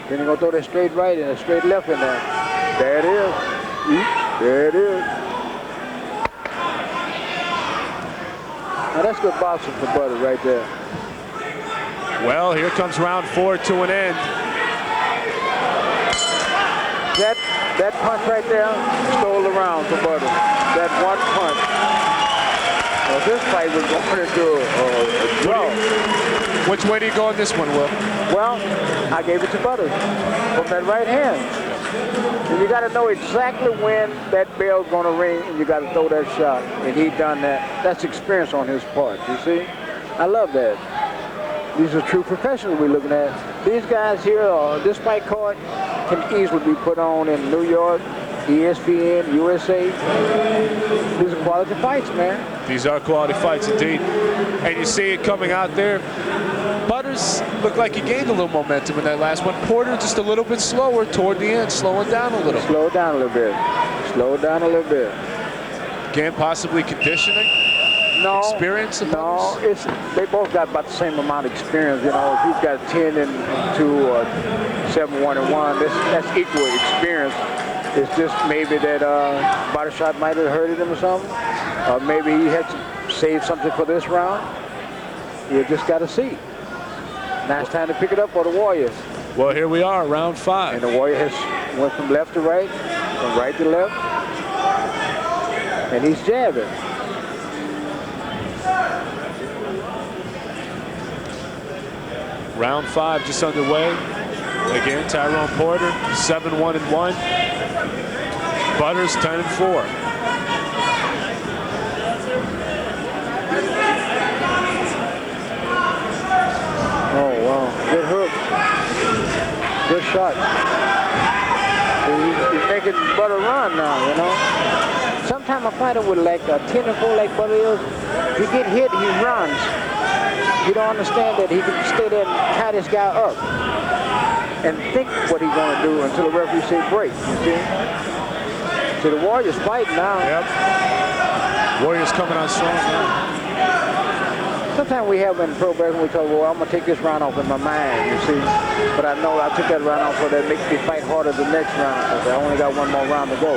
Then he's going to throw that straight right and a straight left in there. There it is. There it is. Now that's good boxing for Butters right there. Well, here comes round 4 to an end. That punch right there stole the round for Butter. That one punch. Well, this fight was going into a draw. Which way do you go in this one, Will? Well, I gave it to Butters from that right hand. And you got to know exactly when that bell's going to ring, and you got to throw that shot. And he done that. That's experience on his part, you see? I love that. These are true professionals we're looking at. These guys here, this fight card can easily be put on in New York, ESPN, USA. These are quality fights, man. These are quality fights indeed. And you see it coming out there. Butters looked like he gained a little momentum in that last one. Porter just a little bit slower toward the end, slowing down a little. Slow down a little bit. Slow down a little bit. Again, possibly conditioning? No. Experience? No, they both got about the same amount of experience. You know, if he's got 10 and 2 or 7-1 and 1, that's equal experience. It's just maybe that body shot might have hurted him or something. Or maybe he had to save something for this round. You just got to see. Now it's time to pick it up for the Warriors. Well, here we are, round 5. And the Warrior has went from left to right, from right to left. And he's jabbing. Round 5 just underway. Again, Tyrone Porter, 7-1 and 1. Butters 10 and 4. Oh wow, good hook, good shot. He's making Butter run now, you know. Sometimes a fighter with like a 10 and 4 like Butter is, he get hit, he runs. You don't understand that he can stay there and tie this guy up and think what he's going to do until the referee say break, you see? So the Warriors fighting now. Yep. Warriors coming on strong now. Sometimes we have in pro wrestling, we talk, well, I'm going to take this round off in my mind, you see? But I know I took that round off so that makes me fight harder the next round, because I only got one more round to go.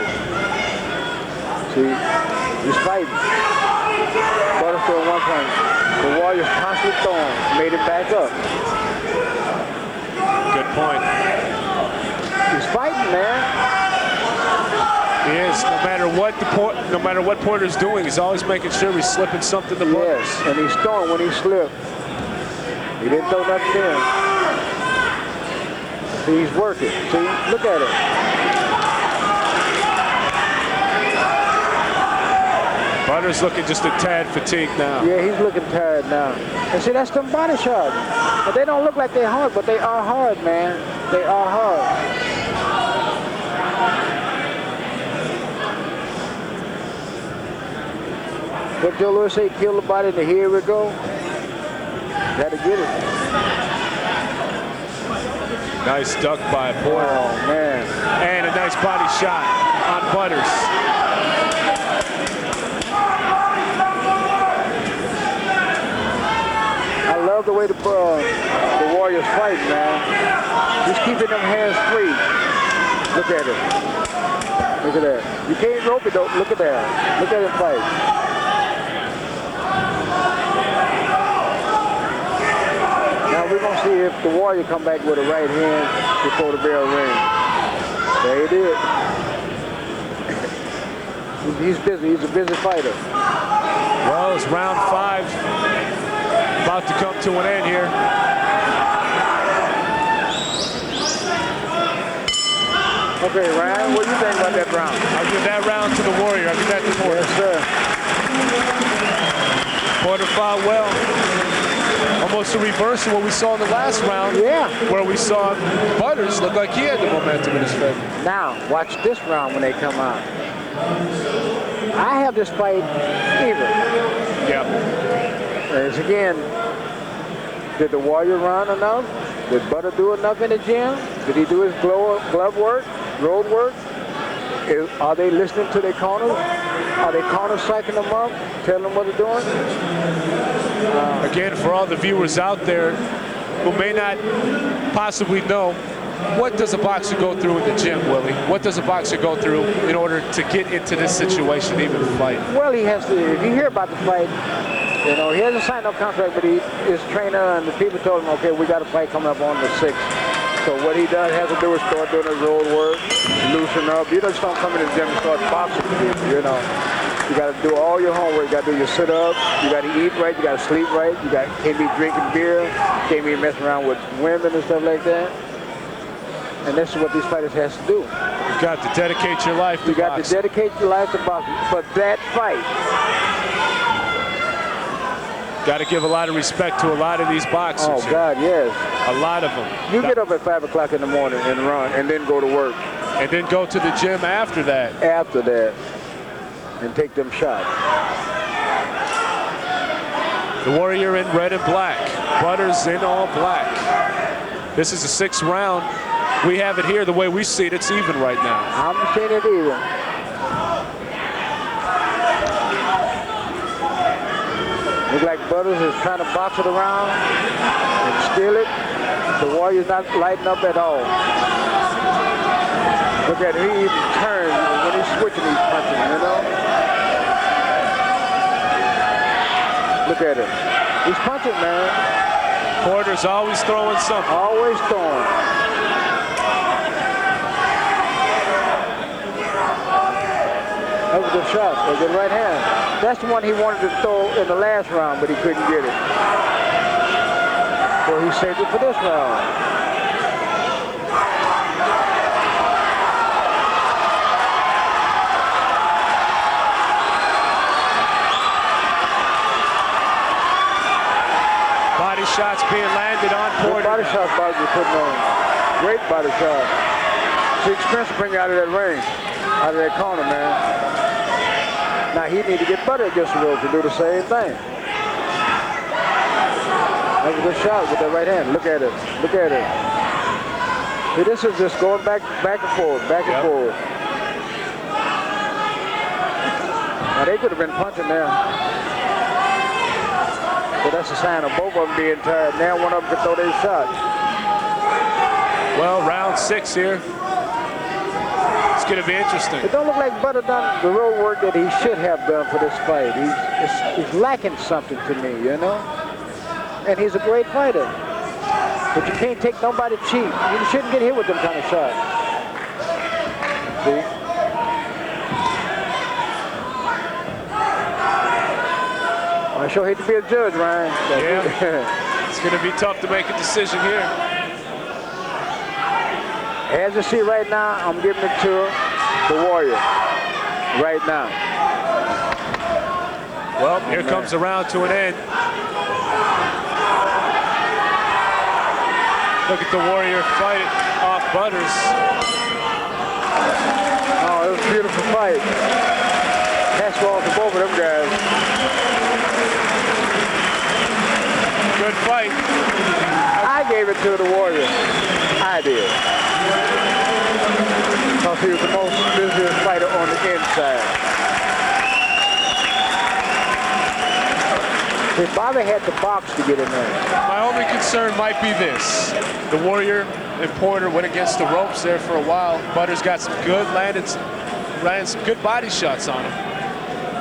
See, he's fighting. Butter still 1 point. The Warriors constantly throwing, made it back up. Good point. He's fighting, man. He is. No matter what Porter's doing, he's always making sure he's slipping something to Butters. Yes, and he's throwing when he slipped. He didn't throw nothing in. See, he's working. See, look at it. Butters looking just a tad fatigued now. Yeah, he's looking tired now. And see, that's them body shots. But they don't look like they're hard, but they are hard, man. They are hard. What Joe Louis say, kill the body, and here we go. Gotta get it. Nice duck by Porter. Oh, man. And a nice body shot on Butters. I love the way the Warriors fight, man. Just keeping them hands free. Look at it. Look at that. You can't rope it, though. Look at that. Look at him fight. Now we're going to see if the Warrior come back with a right hand before the bell rings. There he did. He's busy. He's a busy fighter. Well, it's round 5. About to come to an end here. Okay, Ryan, what do you think about that round? I'll give that round to the Warrior. I'll give that to Porter. Yes, sir. Porter fought well. Almost a reverse of what we saw in the last round. Yeah. Where we saw Butters look like he had the momentum in his favor. Now, watch this round when they come out. I have this fight even. Yeah. As again, did the Warrior run enough? Did Butter do enough in the gym? Did he do his glove work, road work? Are they listening to their corners? Are they corner psyching them up, telling them what they're doing? Again, for all the viewers out there who may not possibly know, what does a boxer go through in the gym, Willie? What does a boxer go through in order to get into this situation, even fight? Well, he has to, if you hear about the fight, you know, he hasn't signed no contract, but his trainer and the people told him, okay, we got a fight coming up on the 6th. So what he does has to do is start doing his road work, loosen up. You just don't come in the gym and start boxing people, you know. You got to do all your homework. You got to do your sit-ups. You got to eat right. You got to sleep right. Can't be drinking beer. Can't be messing around with women and stuff like that. And this is what these fighters has to do. You got to dedicate your life to boxing. You got to dedicate your life to boxing. But that fight. Got to give a lot of respect to a lot of these boxers. Oh, God, yes. A lot of them. You get up at 5 o'clock in the morning and run and then go to work. And then go to the gym after that. After that. And take them shots. The Warrior in red and black. Butters in all black. This is the 6th round. We have it here the way we see it. It's even right now. I'm seeing it even. Look like Butters is trying to box it around and steal it. The Warrior's not lighting up at all. Look at him. He even turns when he's switching, he's punching, you know? Look at him. He's punching, man. Porter's always throwing something. Always throwing. That was a good shot. A good right hand. That's the one he wanted to throw in the last round, but he couldn't get it. So he saved it for this round. Body shots being landed on Porter. Good body shots Bobby putting on. Great body shot. It's expensive to bring you out of that ring, out of that corner, man. Now he need to get Butter against the ropes to do the same thing. That's a good shot with that right hand. Look at it. Look at it. See, this is just going back and forth, back and forth. Now they could have been punching there. But that's a sign of both of them being tired. Now one of them can throw their shot. Well, round 6 here. It's going to be interesting. It don't look like Butter done the road work that he should have done for this fight. He's lacking something to me, you know? And he's a great fighter. But you can't take nobody cheap. You shouldn't get hit with them kind of shots. See? I sure hate to be a judge, Ryan. Yeah, it's going to be tough to make a decision here. As you see right now, I'm giving it to the Warrior. Right now. Well, here comes the round to an end. Look at the Warrior fight off Butters. Oh, it was a beautiful fight. Hats off to both of them guys. Good fight. I gave it to the Warrior. I did. Because he was the most busiest fighter on the inside. See, Bobby had to box to get in there. My only concern might be this. The Warrior and Porter went against the ropes there for a while. Butters got some good, ran some good body shots on him.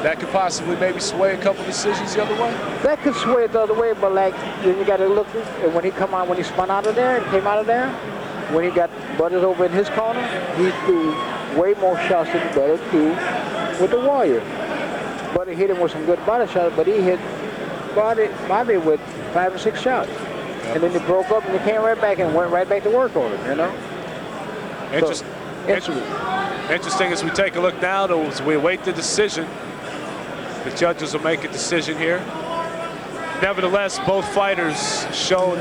That could possibly maybe sway a couple decisions the other way? That could sway it the other way, but like, then you got to look, and when he spun out of there and came out of there, when he got Butters over in his corner, he threw way more shots than Butters threw with the Warrior. Butter hit him with some good body shots, but he hit Bobby with 5 or 6 shots. Yep. And then he broke up and he came right back and went right back to work on it, you know? Interesting as we take a look now, as we await the decision. The judges will make a decision here. Nevertheless, both fighters showed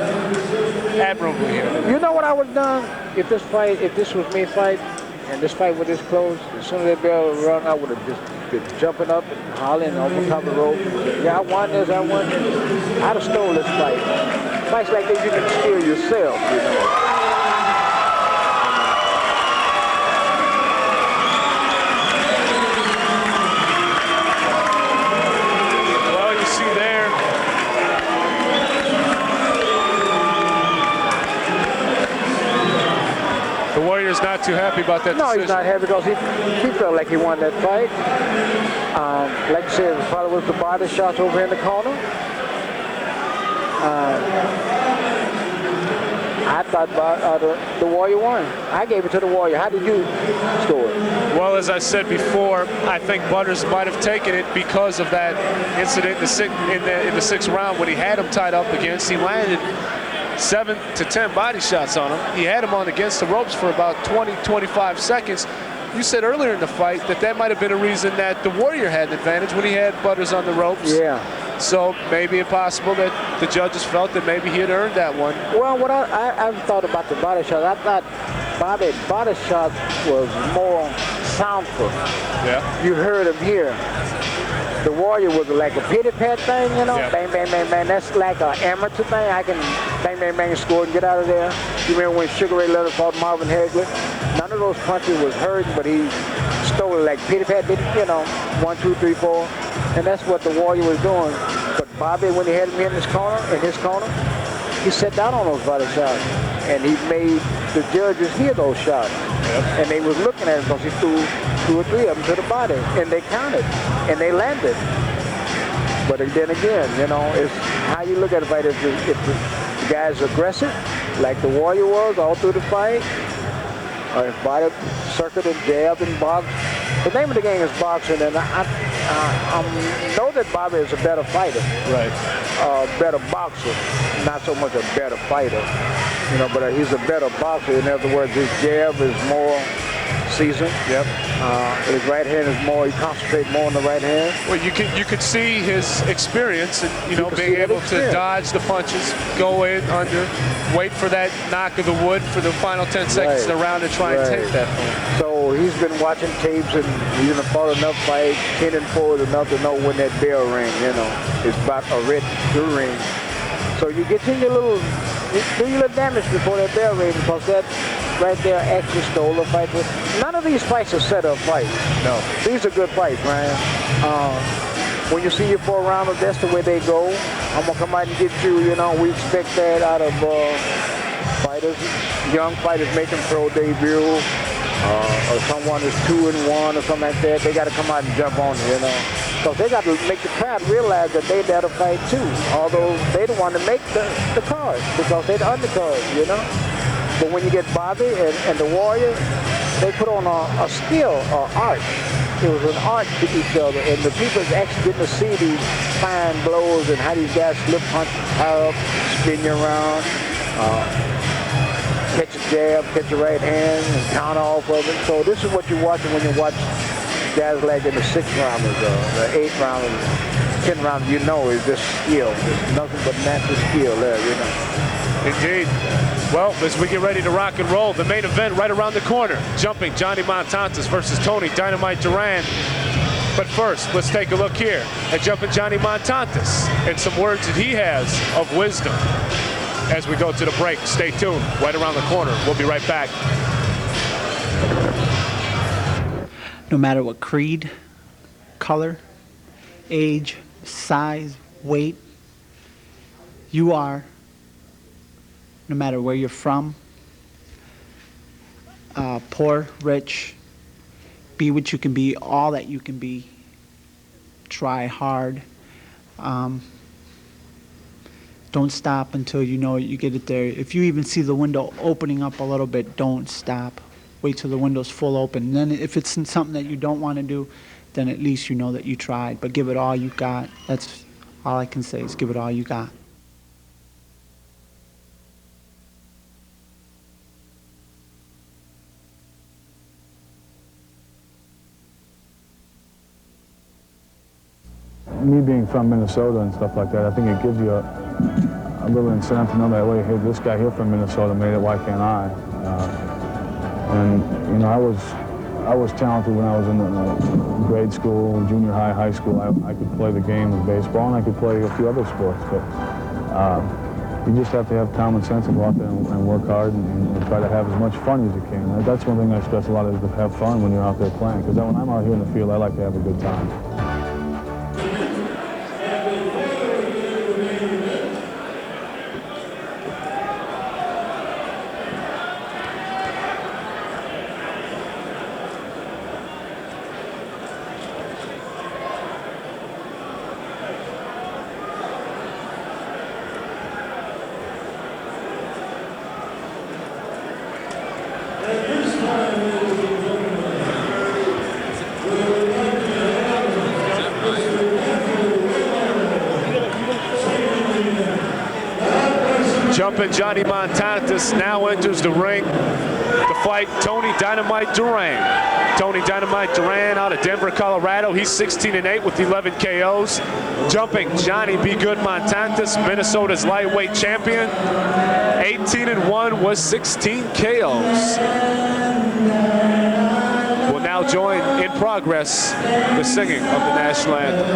admirably here. You know what I would have done if this was me fight, and this fight was this close? As soon as that bell rung, I would have just been jumping up and hollering over top of the rope. Yeah, I won this, I won this. I'd have stole this fight. Fights like this, you can steal yourself, you know. The Warrior's not too happy about that decision. No, he's not happy because he felt like he won that fight. Like I said, it probably was the body shots over in the corner. I thought the Warrior won. I gave it to the Warrior. How did you score it? Well, as I said before, I think Butters might have taken it because of that incident in the sixth round when he had him tied up against. He landed 7 to 10 body shots on him. He had him on against the ropes for about 20, 25 seconds. You said earlier in the fight that might have been a reason that the Warrior had an advantage when he had Butters on the ropes. Yeah. So maybe impossible that the judges felt that maybe he had earned that one. Well, what I've thought about the body shot, I thought Bobby's body shot was more soundful. Yeah. You heard him here. The Warrior was like a pity-pat thing, you know? Yeah. Bang, bang, bang, bang. That's like an amateur thing. I can bang, bang, bang, score and get out of there. You remember when Sugar Ray Leonard fought Marvin Hagler? None of those punches was hurting, but he stole it like pity-pat, you know, 1, 2, 3, 4. And that's what the Warrior was doing. But Bobby, when he had him in his corner, he sat down on those body shots. And he made the judges hear those shots. Yep. And they was looking at him because he threw 2 or 3 of them to the body. And they counted. And they landed. But then again, you know, it's how you look at a fight. If the guy's aggressive, like the Warrior was all through the fight, or if body circuit and jab and box. The name of the game is boxing, and I know that Bobby is a better fighter. Right. Better boxer, not so much a better fighter. You know, but he's a better boxer. In other words, his jab is more seasoned. Yep. His right hand is more, he concentrates more on the right hand. Well, you could see his experience and, you know, being able to dodge the punches, go in under, wait for that knock of the wood for the final 10 seconds of the round to try and take that point. So he's been watching tapes and he's fought enough fights, 10 and 4 is enough to know when that bell ring, you know, is about a red ring. So you get in your little, you do your little damage before that bell ring, because that right there actually stole the fight. None of these fights are set up fights. No. These are good fights, Ryan. When you see your 4 rounders, that's the way they go. I'm going to come out and get you, you know, we expect that out of fighters, young fighters making pro debut, or someone is 2 and 1 or something like that. They got to come out and jump on you, you know. Because they got to make the crowd realize that they got to fight too. Although they the one to make the card, because they're the undercard, you know. But when you get Bobby and the Warrior, they put on a skill or art. It was an art to each other, and the people is actually getting to see these fine blows and how these guys slip punch, power up, spin you around, catch a jab, catch a right hand, and counter off of it. So this is what you're watching when you watch guys like in the 6th rounders, the 8th rounders, 10th rounders. You know, is just skill. There's nothing but natural skill there, you know. Indeed. Well, as we get ready to rock and roll, the main event right around the corner. Jumping Johnny Montantes versus Tony Dynamite Duran. But first, let's take a look here at Jumping Johnny Montantes and some words that he has of wisdom. As we go to the break, stay tuned. Right around the corner. We'll be right back. No matter what creed, color, age, size, weight you are, no matter where you're from, poor, rich, be what you can be, all that you can be. Try hard. Don't stop until you know you get it there. If you even see the window opening up a little bit, don't stop. Wait till the window's full open. And then if it's something that you don't want to do, then at least you know that you tried. But give it all you got. That's all I can say, is give it all you got. Me being from Minnesota and stuff like that, I think it gives you a little incentive to know that, wait, hey, this guy here from Minnesota made it, why can't I? And you know, I was talented when I was in grade school, junior high, high school. I could play the game of baseball, and I could play a few other sports, but you just have to have common sense and go out there and work hard and try to have as much fun as you can. That's one thing I stress a lot, is to have fun when you're out there playing, because when I'm out here in the field, I like to have a good time. Jumping Johnny Montantes now enters the ring to fight Tony Dynamite Duran. Tony Dynamite Duran out of Denver, Colorado. He's 16-8 with 11 KOs. Jumping Johnny Be Good Montantes, Minnesota's lightweight champion. 18-1 was 16 KOs. Will now join in progress the singing of the national anthem.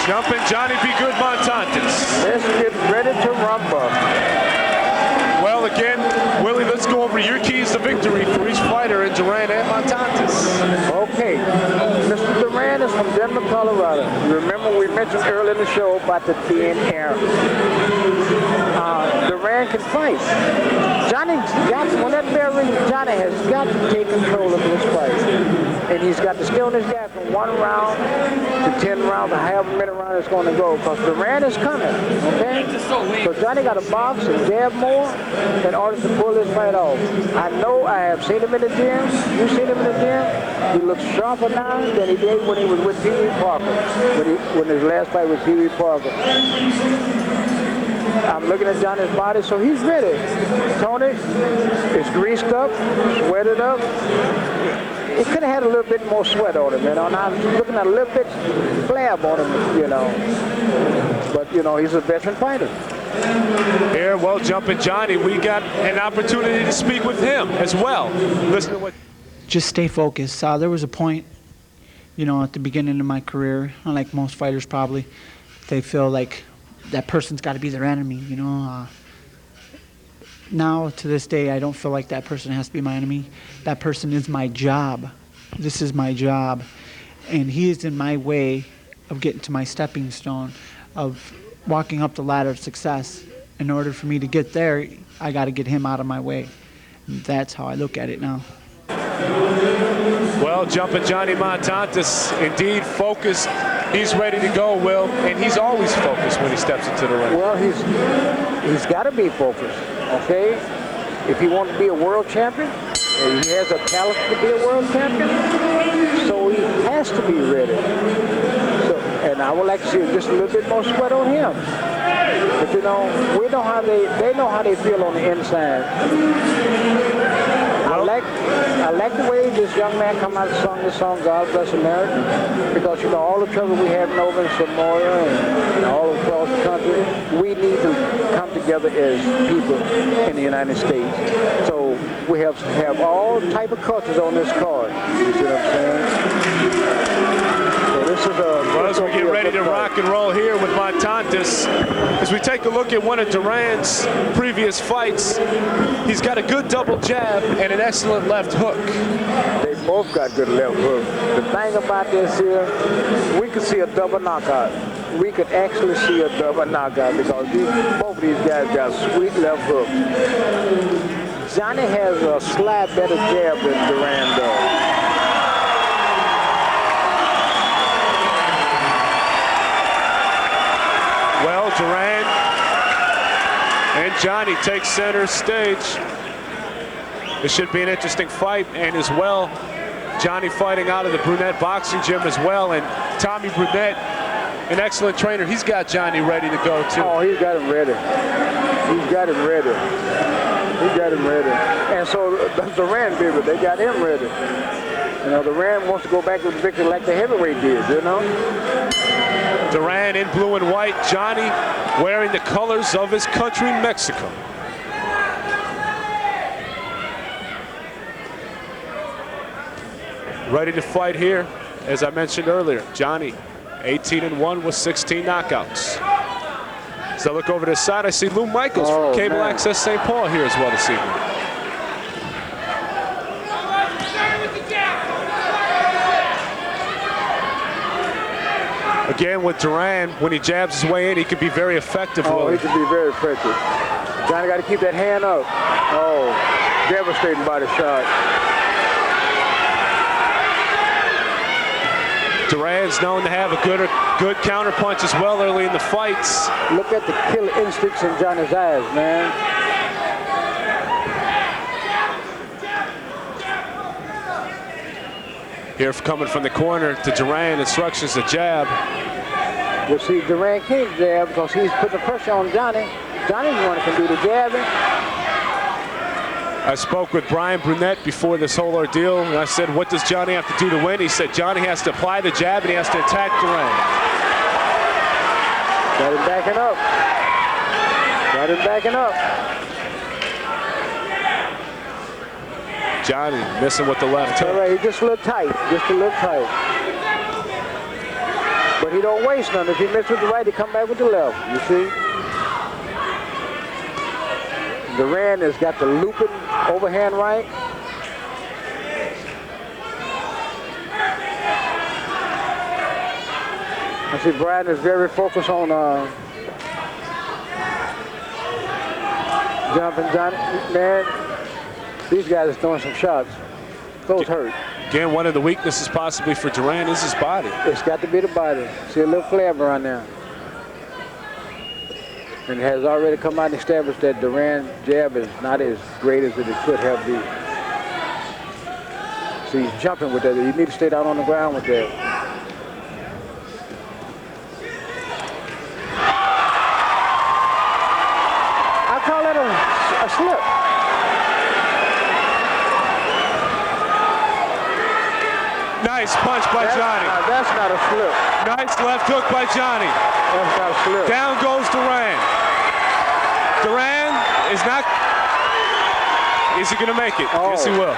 Jumping Johnny Be Good Montantes. Let's get ready to rumble. Well, again, Willie, let's go over your keys to victory for each fighter in Duran and Montantes. Okay. Mr. Duran is from Denver, Colorado. You remember we mentioned earlier in the show about the thin air. Duran can fight. When that bell rings, Johnny has got to take control of this fight. And he's got to stay on his gas from 1 round to 10 rounds, or however many rounds it's going to go, because Duran is coming, okay? So Johnny got to box and jab more in order to pull this fight off. I know I have seen him in the gym. You've seen him in the gym. He looks sharper now than he did when he was with Pee Wee Parker, when his last fight was Pee Wee Parker. I'm looking at Johnny's body, so he's ready. Tony is greased up, sweated up. He could have had a little bit more sweat on him, you know. Now I'm looking at a little bit flab on him, you know. But, you know, he's a veteran fighter. Here, well, Jumping Johnny, we got an opportunity to speak with him as well. Listen to what... Just stay focused. There was a point, you know, at the beginning of my career, like most fighters probably, they feel like that person's got to be their enemy, you know. Now, to this day, I don't feel like that person has to be my enemy. That person is my job. This is my job. And he is in my way of getting to my stepping stone, of walking up the ladder of success. In order for me to get there, I got to get him out of my way. And that's how I look at it now. Well, Jumping Johnny Montantes, indeed focused. He's ready to go, Will, and he's always focused when he steps into the ring. Well, he's got to be focused, okay? If he wants to be a world champion, and he has a talent to be a world champion, so he has to be ready. So, and I would like to see just a little bit more sweat on him. But you know, we know how they know how they feel on the inside. I like the way this young man come out and sung this song, God Bless America, because, you know, all the trouble we have over in Samoa and all across the country, we need to come together as people in the United States. So we have to have all type of cultures on this card. You see what I'm saying? So this is well, as we get ready to rock and roll here with Montantes, as we take a look at one of Duran's previous fights, he's got a good double jab and an excellent left hook. They both got good left hook. The thing about this here, we could see a double knockout. We could actually see a double knockout because both of these guys got sweet left hooks. Johnny has a slight better jab than Duran does. Well, Duran and Johnny take center stage. This should be an interesting fight, and as well, Johnny fighting out of the Brunette boxing gym as well, and Tommy Brunette, an excellent trainer, he's got Johnny ready to go too. Oh, he's got him ready. He's got him ready. He got him ready. And so the Duran people, they got him ready. You know, Duran wants to go back with victory like the heavyweight did, you know? Duran in blue and white. Johnny wearing the colors of his country, Mexico. Ready to fight here, as I mentioned earlier. Johnny, 18-1 with 16 knockouts. As I look over to the side, I see Lou Michaels from Cable Access St. Paul here as well this evening. Again, with Duran, when he jabs his way in, he can be very effective. Oh, he can be very effective. Johnny got to keep that hand up. Oh, devastating body shot. Duran's known to have a good counter punch as well early in the fights. Look at the killer instincts in Johnny's eyes, man. Here coming from the corner to Duran, instructions to jab. Well, see, Duran can't jab because he's putting the pressure on Johnny. Johnny's the one that can do the jabbing. I spoke with Brian Brunette before this whole ordeal, and I said, what does Johnny have to do to win? He said Johnny has to apply the jab and he has to attack Duran. Got him backing up. Got him backing up. Johnny missing with the left hook. All right, he's just a little tight, just a little tight. But he don't waste none. If he misses with the right, he come back with the left, you see? Duran has got the looping overhand right. I see Brian is very focused on jumping Johnny. Man, these guys are throwing some shots. Those hurt. Again, one of the weaknesses possibly for Duran is his body. It's got to be the body. See a little flab around there. And it has already come out and established that Duran's jab is not as great as it could have been. See, he's jumping with that. You need to stay down on the ground with that. I call that a slip. Nice punch by Johnny. That's not a slip. Nice left hook by Johnny. That's not a slip. Down goes Duran. Duran is not. Is he going to make it? Oh. Yes, he will.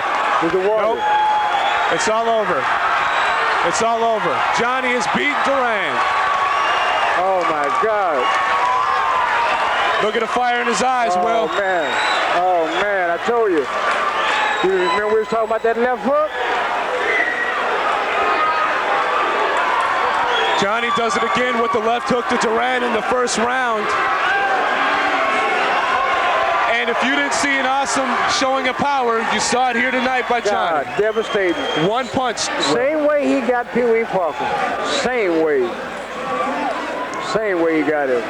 Nope. It's all over. It's all over. Johnny has beat Duran. Oh, my God. Look at the fire in his eyes, Will. Man. Oh, man. I told you. You remember we was talking about that left hook? Johnny does it again with the left hook to Duran in the first round. And if you didn't see an awesome showing of power, you saw it here tonight by Johnny. God, devastating. One punch. Same way he got Pee Wee Parker. Same way. Same way he got him.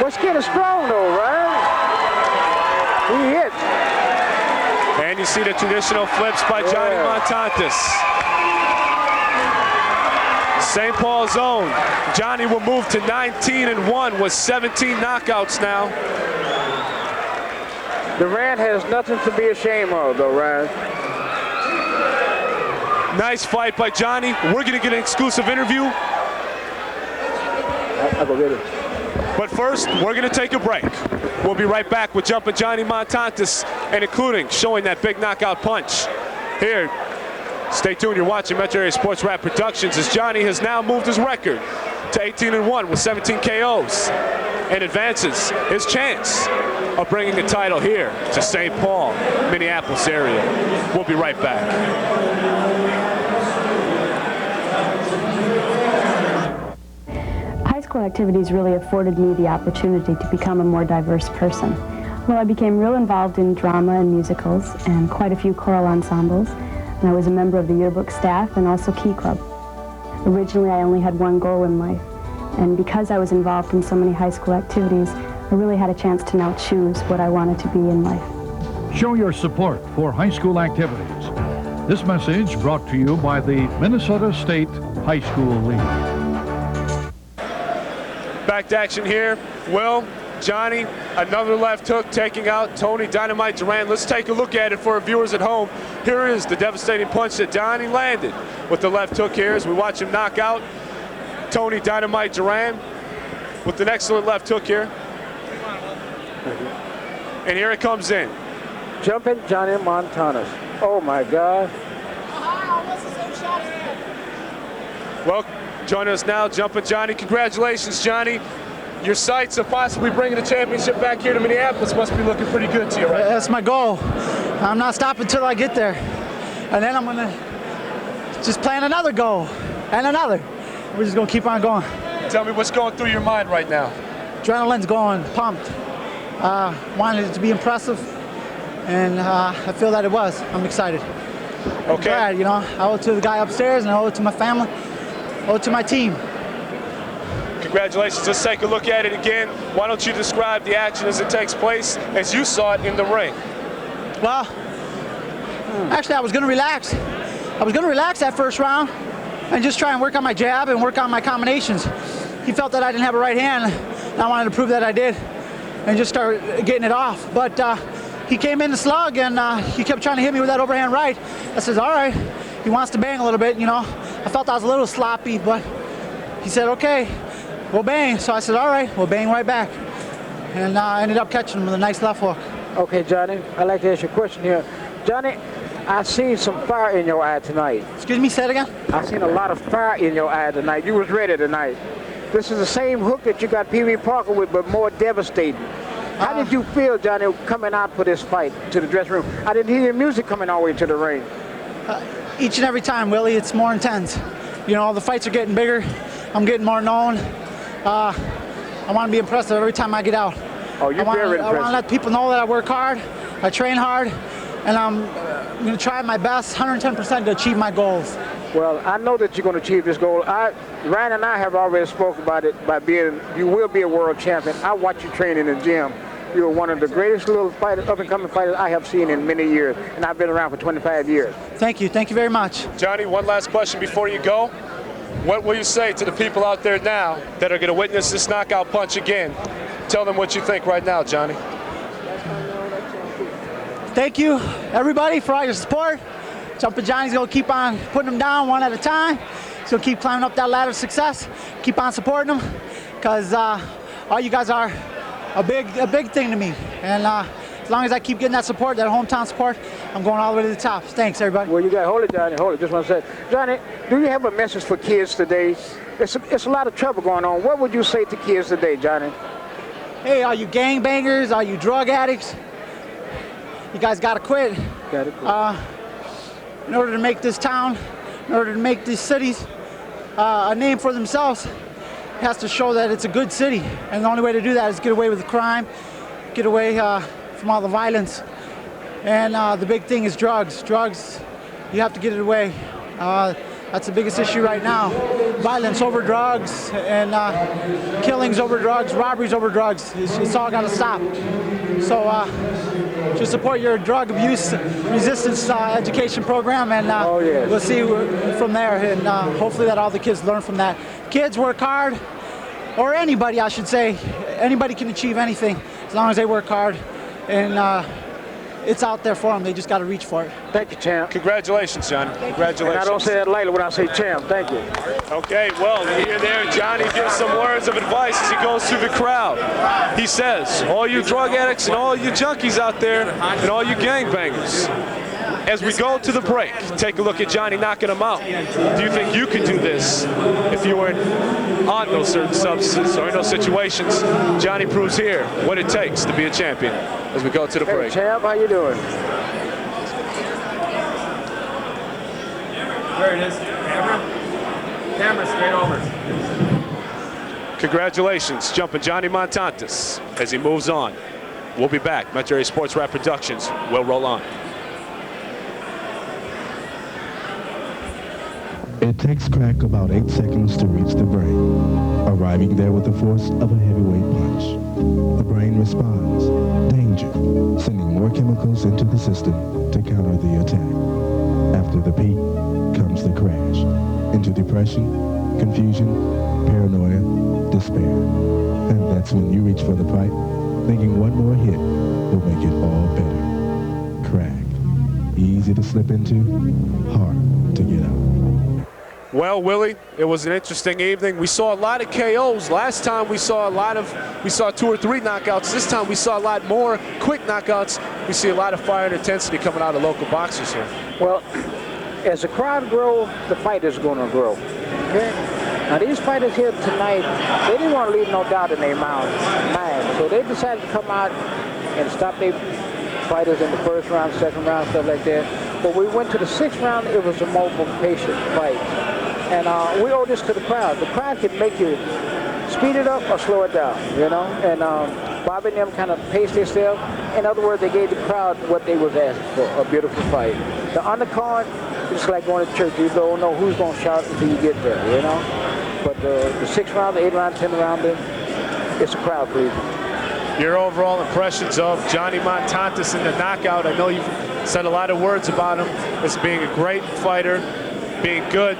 But skin is strong though, right? He hit. And you see the traditional flips by Johnny Montantes. St. Paul's own. Johnny will move to 19-1 with 17 knockouts now. Duran has nothing to be ashamed of, though, Ryan. Nice fight by Johnny. We're going to get an exclusive interview. I'll go get it. But first, we're going to take a break. We'll be right back with Jumpin' Johnny Montantes, and including showing that big knockout punch. Here, stay tuned. You're watching Metro Area Sports Rap Productions as Johnny has now moved his record to 18-1 with 17 KOs and advances his chance of bringing the title here to St. Paul, Minneapolis area. We'll be right back. High school activities really afforded me the opportunity to become a more diverse person. Well, I became real involved in drama and musicals and quite a few choral ensembles. And I was a member of the yearbook staff and also Key Club. Originally, I only had one goal in life. And because I was involved in so many high school activities, I really had a chance to now choose what I wanted to be in life. Show your support for high school activities. This message brought to you by the Minnesota State High School League. Back to action here. Will, Johnny, another left hook taking out Tony Dynamite Duran. Let's take a look at it for our viewers at home. Here is the devastating punch that Johnny landed with the left hook here as we watch him knock out Tony Dynamite Duran with an excellent left hook here. And here it comes in. Jumping Johnny Montantes. Oh my God. Well, joining us now, Jumping Johnny. Congratulations, Johnny. Your sights of possibly bringing the championship back here to Minneapolis must be looking pretty good to you, right? That's my goal. I'm not stopping until I get there. And then I'm going to just plan another goal and another. We're just going to keep on going. Tell me what's going through your mind right now. Adrenaline's going, pumped. Wanted it to be impressive, and I feel that it was. I'm excited. Okay. I'm glad, you know. I owe it to the guy upstairs, and I owe it to my family, I owe it to my team. Congratulations. Let's take a look at it again. Why don't you describe the action as it takes place, as you saw it in the ring? Well, actually, I was going to relax. I was going to relax that first round and just try and work on my jab and work on my combinations. He felt that I didn't have a right hand, and I wanted to prove that I did and just start getting it off. But he came in the slug, and he kept trying to hit me with that overhand right. I said, all right. He wants to bang a little bit, you know. I felt I was a little sloppy, but he said, okay, we'll bang. So I said, all right, we'll bang right back. And I ended up catching him with a nice left hook. Okay, Johnny, I'd like to ask you a question here. Johnny, I seen some fire in your eye tonight. Excuse me, say it again? I seen a lot of fire in your eye tonight. You was ready tonight. This is the same hook that you got Pee Wee Parker with, but more devastating. How did you feel, Johnny, coming out for this fight to the dressing room? I didn't hear your music coming all the way to the ring. Each and every time, Willie, it's more intense. You know, the fights are getting bigger. I'm getting more known. I want to be impressive every time I get out. Oh, you're very impressive. I want to let people know that I work hard, I train hard, and I'm going to try my best, 110% to achieve my goals. Well, I know that you're going to achieve this goal. Ryan and I have already spoken about it, you will be a world champion. I watch you train in the gym. You're one of the greatest little fighters, up-and-coming fighters I have seen in many years, and I've been around for 25 years. Thank you very much. Johnny, one last question before you go. What will you say to the people out there now that are going to witness this knockout punch again? Tell them what you think right now, Johnny. Thank you, everybody, for all your support. Jumpin' Johnny's going to keep on putting them down one at a time. He's going to keep climbing up that ladder of success. Keep on supporting them, because all you guys are a big thing to me. And as long as I keep getting that support, that hometown support, I'm going all the way to the top. Thanks, everybody. Well, you got hold it, Johnny. Hold it. Just want to say, Johnny, do you have a message for kids today? It's a lot of trouble going on. What would you say to kids today, Johnny? Hey, all you gangbangers, all you drug addicts, you guys got to quit. Got it. In order to make this town, in order to make these cities a name for themselves, it has to show that it's a good city. And the only way to do that is get away with the crime, get away from all the violence. And the big thing is drugs. Drugs, you have to get it away. That's the biggest issue right now. Violence over drugs, and killings over drugs, robberies over drugs. It's all got to stop. So just support your drug abuse resistance education program, and we'll see from there. And hopefully that all the kids learn from that. Kids work hard, or anybody, I should say. Anybody can achieve anything as long as they work hard. And it's out there for them. They just got to reach for it. Thank you, champ. Congratulations, Johnny. Congratulations. And I don't say that lightly when I say champ. Thank you. Okay, well, you hear there, Johnny gives some words of advice as he goes through the crowd. He says, all you drug addicts and all you junkies out there and all you gangbangers, as we go to the break, take a look at Johnny knocking him out. Do you think you could do this if you weren't on those certain substances or in those situations? Johnny proves here what it takes to be a champion as we go to the break. Hey, champ, how you doing? There it is. Camera straight over. Congratulations, Jumpin' Johnny Montantes as he moves on. We'll be back. Metro Area Sports Rap Productions will roll on. It takes crack about 8 seconds to reach the brain, arriving there with the force of a heavyweight punch. The brain responds, danger, sending more chemicals into the system to counter the attack. After the P comes the crash, into depression, confusion, paranoia, despair. And that's when you reach for the pipe, thinking one more hit will make it all better. Crack, easy to slip into, hard to get out. Well, Willie, it was an interesting evening. We saw a lot of KOs. Last time we saw 2 or 3 knockouts. This time we saw a lot more quick knockouts. We see a lot of fire and intensity coming out of local boxers here. Well, as the crowd grows, the fight is going to grow. Okay? Now these fighters here tonight, they didn't want to leave no doubt in their mind. So they decided to come out and stop their fighters in the first round, second round, stuff like that. But we went to the 6th round, it was a more patient fight. And we owe this to the crowd. The crowd can make you speed it up or slow it down, you know? And Bobby and them kind of paced themselves. In other words, they gave the crowd what they was asking for, a beautiful fight. The undercard, it's like going to church. You don't know who's going to shout until you get there, you know? But the 6th round, the 8th round, 10th round, it's a crowd pleaser. Your overall impressions of Johnny Montantes in the knockout? I know you've said a lot of words about him as being a great fighter, being good.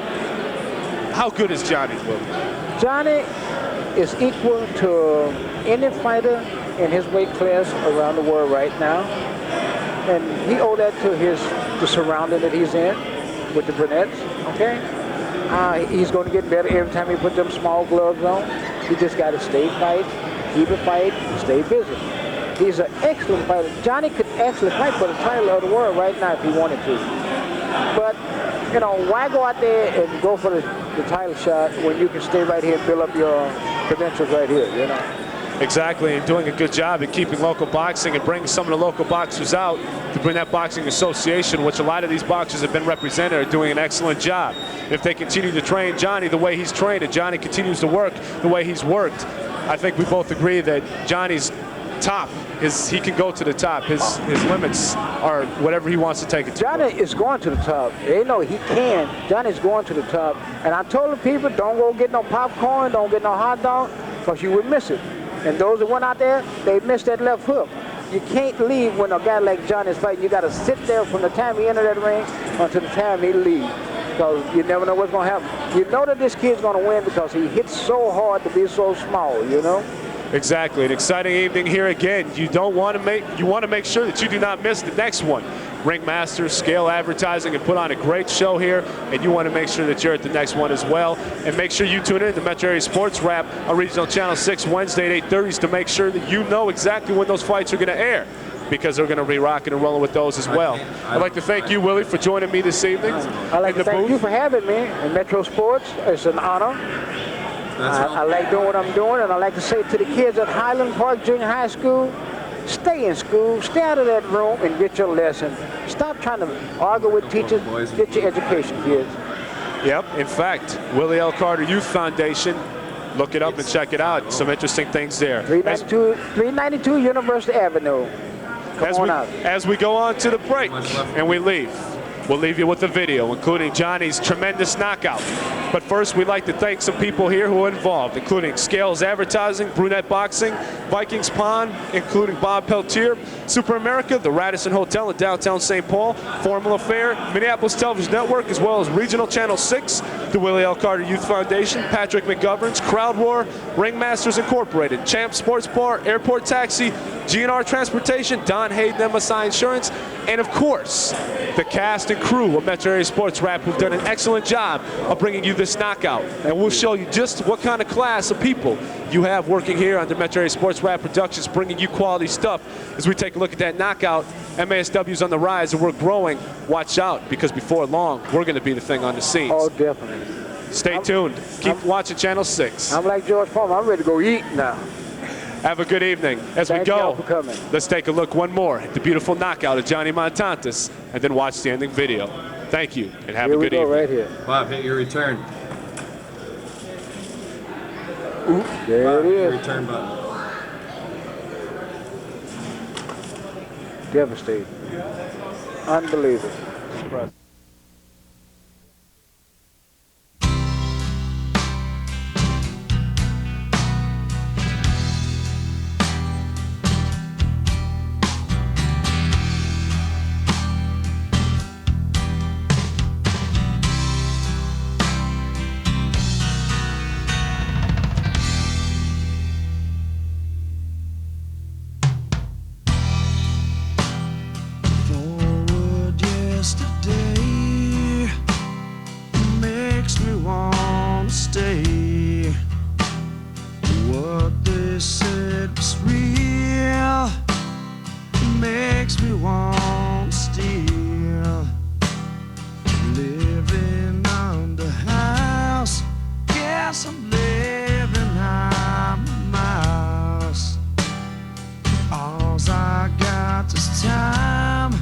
How good is Johnny, Will? Johnny is equal to any fighter in his weight class around the world right now. And he owed that to the surrounding that he's in with the brunettes, okay? He's going to get better every time he put them small gloves on. He just got to stay fight, keep it fight, stay busy. He's an excellent fighter. Johnny could actually fight for the title of the world right now if he wanted to. But, you know, why go out there and go for the title shot when you can stay right here and build up your credentials right here, you know? Exactly, and doing a good job at keeping local boxing and bringing some of the local boxers out to bring that boxing association, which a lot of these boxers have been represented, are doing an excellent job. If they continue to train Johnny the way he's trained and Johnny continues to work the way he's worked, I think we both agree that Johnny's top he can go to the top. His limits are whatever he wants to take it to. Johnny is going to the top. They know he can. Johnny's going to the top. And I told the people, don't go get no popcorn, don't get no hot dog, because you would miss it. And those that went out there, they missed that left hook. You can't leave when a guy like Johnny's fighting. You got to sit there from the time he entered that ring until the time he leaves. Because you never know what's going to happen. You know that this kid's going to win because he hits so hard to be so small, you know? Exactly, an exciting evening here again. You want to make sure that you do not miss the next one. Ringmasters, Scale Advertising, and put on a great show here, and you want to make sure that you're at the next one as well. And make sure you tune in to Metro Area Sports Wrap on Regional Channel 6 Wednesday at 8:30 to make sure that you know exactly when those fights are going to air, because they're going to be rocking and rolling with those as well. I'd like to thank you, Willie, for joining me this evening. I'd like to thank you for having me in Metro Sports. It's an honor. I like doing what I'm doing, and I like to say to the kids at Highland Park Junior High School, stay in school, stay out of that room and get your lesson. Stop trying to argue with teachers, get your education, kids. Yep, in fact, Willie L. Carter Youth Foundation, look it up and check it out. Some interesting things there. 392 University Avenue. Come on out. As we go on to the break and we leave, we'll leave you with a video, including Johnny's tremendous knockout. But first, we'd like to thank some people here who are involved, including Scales Advertising, Brunette Boxing, Vikings Pond, including Bob Peltier, Super America, the Radisson Hotel in downtown St. Paul, Formula Fair, Minneapolis Television Network, as well as Regional Channel 6, the Willie L. Carter Youth Foundation, Patrick McGovern's, Crowd Roar, Ringmasters Incorporated, Champ Sports Bar, Airport Taxi, GNR Transportation, Don Hayden MSI Insurance, and of course, the cast and crew of Metro Area Sports Wrap, who've done an excellent job of bringing you this knockout. And we'll show you just what kind of class of people you have working here under Metro Area Sports Wrap Productions, bringing you quality stuff. As we take a look at that knockout, MASW's on the rise and we're growing. Watch out, because before long, we're going to be the thing on the scenes. Oh, definitely. Stay tuned. Keep watching Channel 6. I'm like George Palmer. I'm ready to go eat now. Have a good evening. As we go, for coming. Let's take a look one more at the beautiful knockout of Johnny Montantes and then watch the ending video. Thank you, and have a good evening. Right here. Bob, hit your return. There Bob, it is. Return button. Devastating. Unbelievable. Forward yesterday. makes me want to stay. What they said was real makes me want to steal. Living under house, guess I'm living on my mouse. All's I got this time,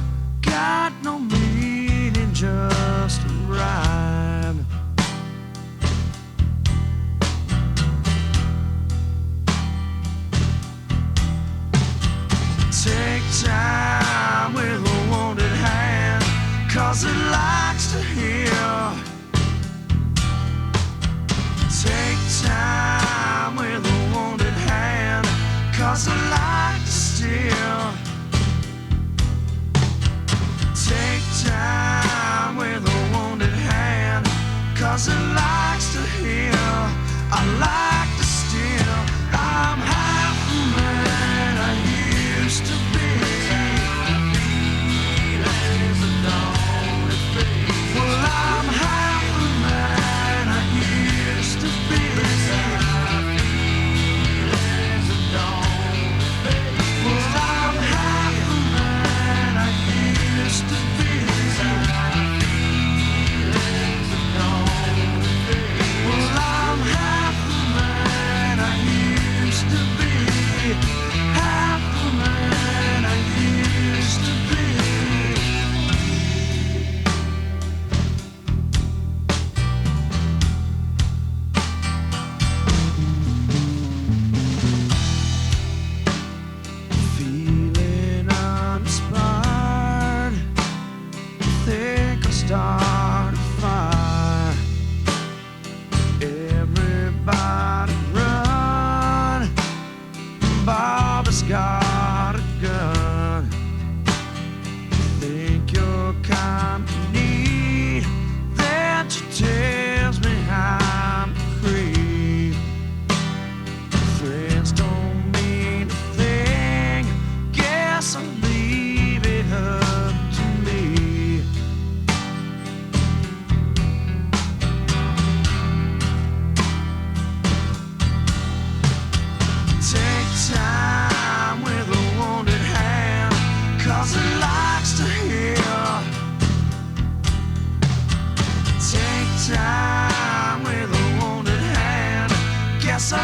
got no meaning, just a rhyme. Take time with a wounded hand, 'cause it likes to heal. Take time with a wounded hand, 'cause it likes to steal. Take time with a wounded hand, 'cause it likes to heal. I like to steal. I'm half the man I used to be. Well, I'm half the man I used to be. Well, I'm half the man I used to be. Well, I'm half the man I used to be. Half the man I used to be. Feeling uninspired, think I'll start a fire. Everybody run, Bobby's got a gun. Think you're kind of neat, then she tells me I'm a creep. Friends don't mean a thing, guess I'll leave it up to me. Take time with a wounded hand, 'cause it likes to heal. Take time with a wounded hand, guess I